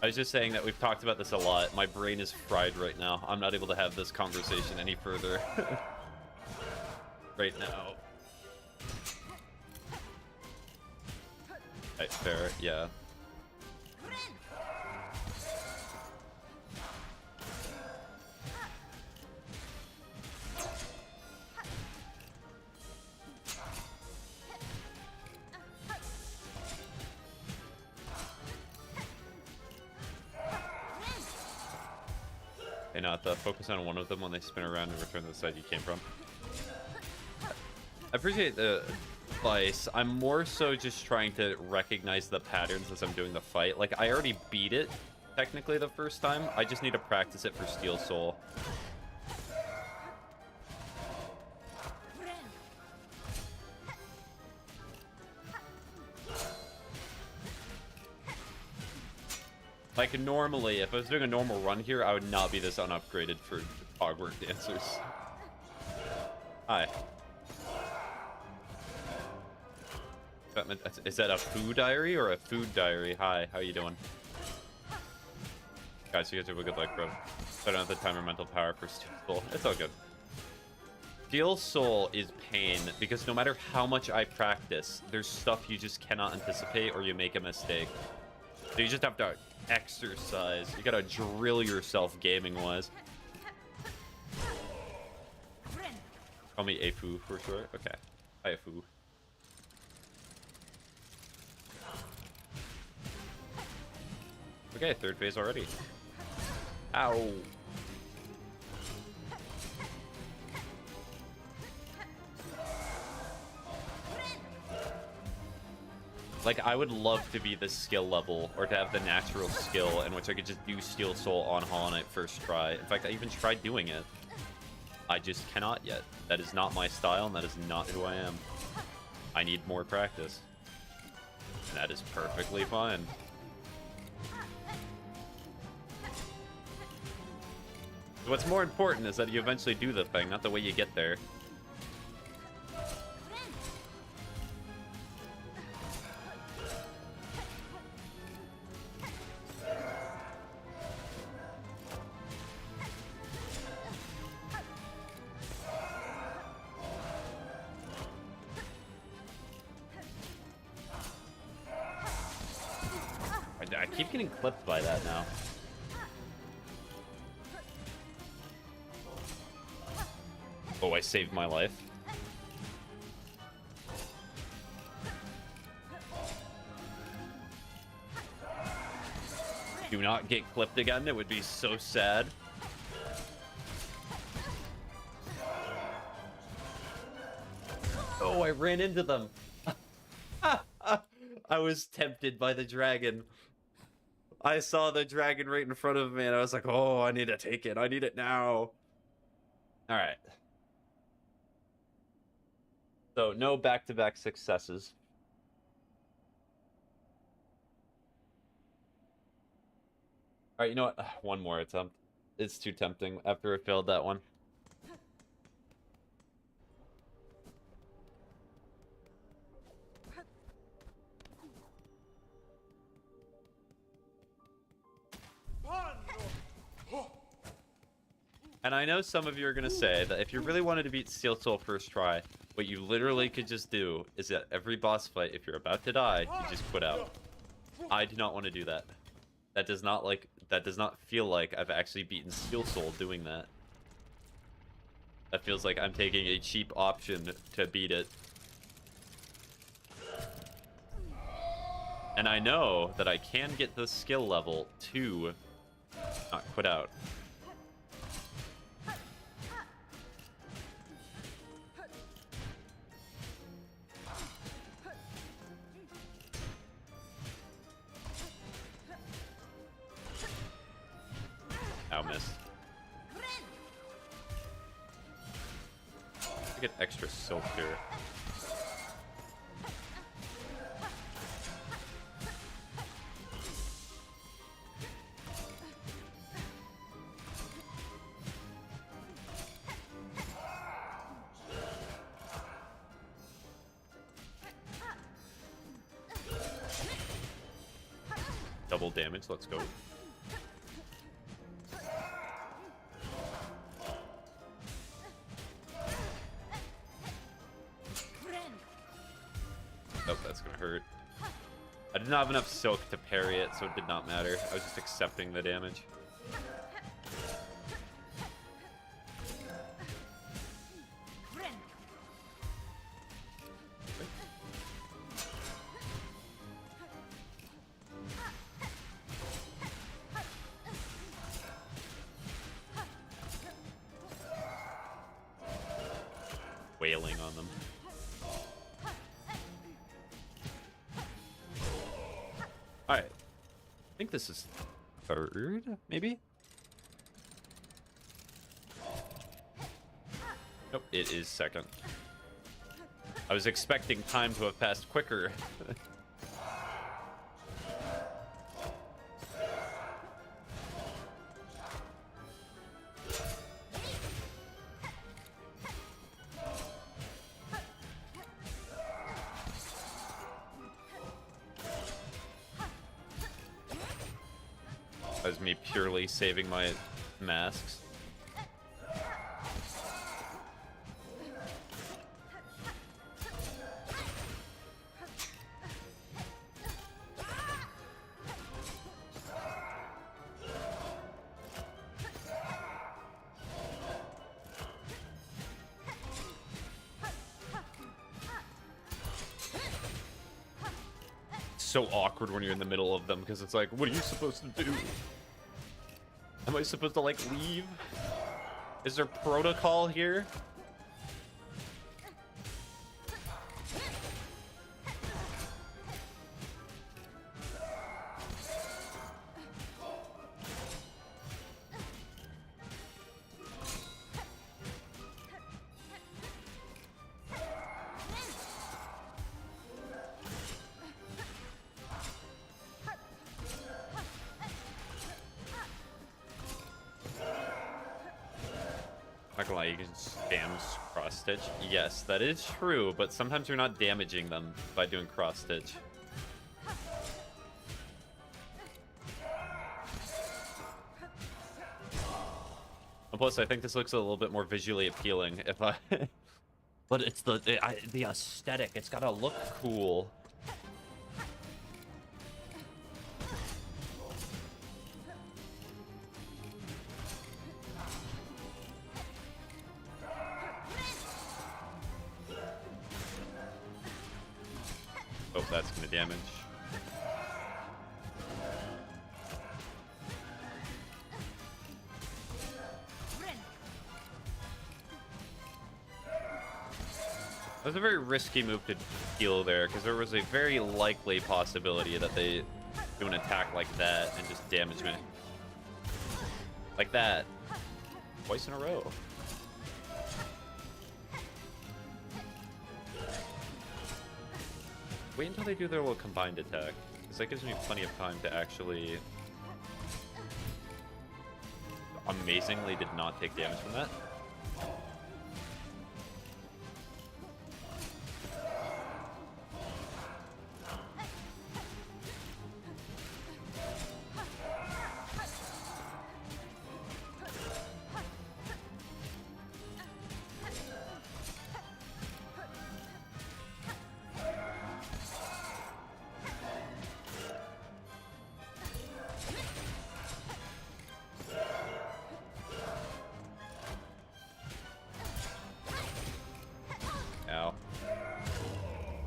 Speaker 1: I was just saying that we've talked about this a lot. My brain is fried right now. I'm not able to have this conversation any further. Right now. Right, fair, yeah. Hey, not focus on one of them when they spin around and return to the side you came from. I appreciate the advice. I'm more so just trying to recognize the patterns as I'm doing the fight. Like, I already beat it, technically, the first time. I just need to practice it for Steel Soul. Like, normally, if I was doing a normal run here, I would not be this unupgraded for Hogwarts dancers. Hi. Is that a food diary or a food diary? Hi, how you doing? Guys, you guys have a good luck, bro. I don't have the time or mental power for Steel Soul. It's all good. Steel Soul is pain, because no matter how much I practice, there's stuff you just cannot anticipate or you make a mistake. So you just have to exercise. You gotta drill yourself gaming-wise. Call me Afu for short. Okay. Hi, Afu. Okay, third phase already. Ow. Like, I would love to be this skill level, or to have the natural skill in which I could just do Steel Soul on Hollow Knight first try. In fact, I even tried doing it. I just cannot yet. That is not my style, and that is not who I am. I need more practice. And that is perfectly fine. What's more important is that you eventually do the thing, not the way you get there. I keep getting clipped by that now. Oh, I saved my life. Do not get clipped again. It would be so sad. Oh, I ran into them. I was tempted by the dragon. I saw the dragon right in front of me, and I was like, oh, I need to take it. I need it now. All right. So, no back-to-back successes. All right, you know what? One more attempt. It's too tempting after I failed that one. And I know some of you are going to say that if you really wanted to beat Steel Soul first try, what you literally could just do is at every boss fight, if you're about to die, you just quit out. I do not want to do that. That does not feel like I've actually beaten Steel Soul doing that. That feels like I'm taking a cheap option to beat it. And I know that I can get the skill level to not quit out. Ow, miss. I get extra silk here. Double damage, let's go. Oh, that's gonna hurt. I did not have enough silk to parry it, so it did not matter. I was just accepting the damage. Wailing on them. Alright. I think this is third, maybe? Nope, it is second. I was expecting time to have passed quicker. That was me purely saving my masks. So awkward when you're in the middle of them because it's like, what are you supposed to do? Am I supposed to like leave? Is there protocol here? Not gonna lie, you can spam cross stitch. Yes, that is true, but sometimes you're not damaging them by doing cross stitch. And plus, I think this looks a little bit more visually appealing if I. But it's the aesthetic. It's gotta look cool. Oh, that's gonna damage. That was a very risky move to heal there, because there was a very likely possibility that they do an attack like that and just damage me. Like that. Twice in a row. Wait until they do their little combined attack, because that gives me plenty of time to actually... Amazingly did not take damage from that.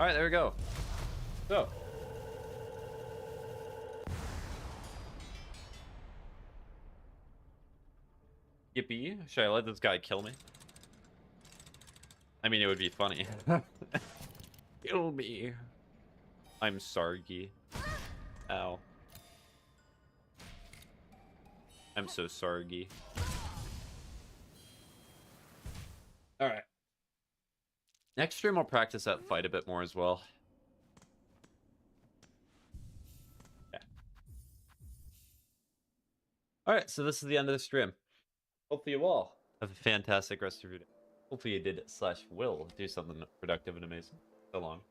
Speaker 1: All right, there we go. So. Yippee. Should I let this guy kill me? I mean, it would be funny. Kill me. I'm Sargi. Ow. I'm so Sargi. Alright. Next stream, I'll practice that fight a bit more as well. Yeah. Alright, so this is the end of the stream. Hopefully you all have a fantastic rest of your day. Hopefully you did /will do something productive and amazing. So long.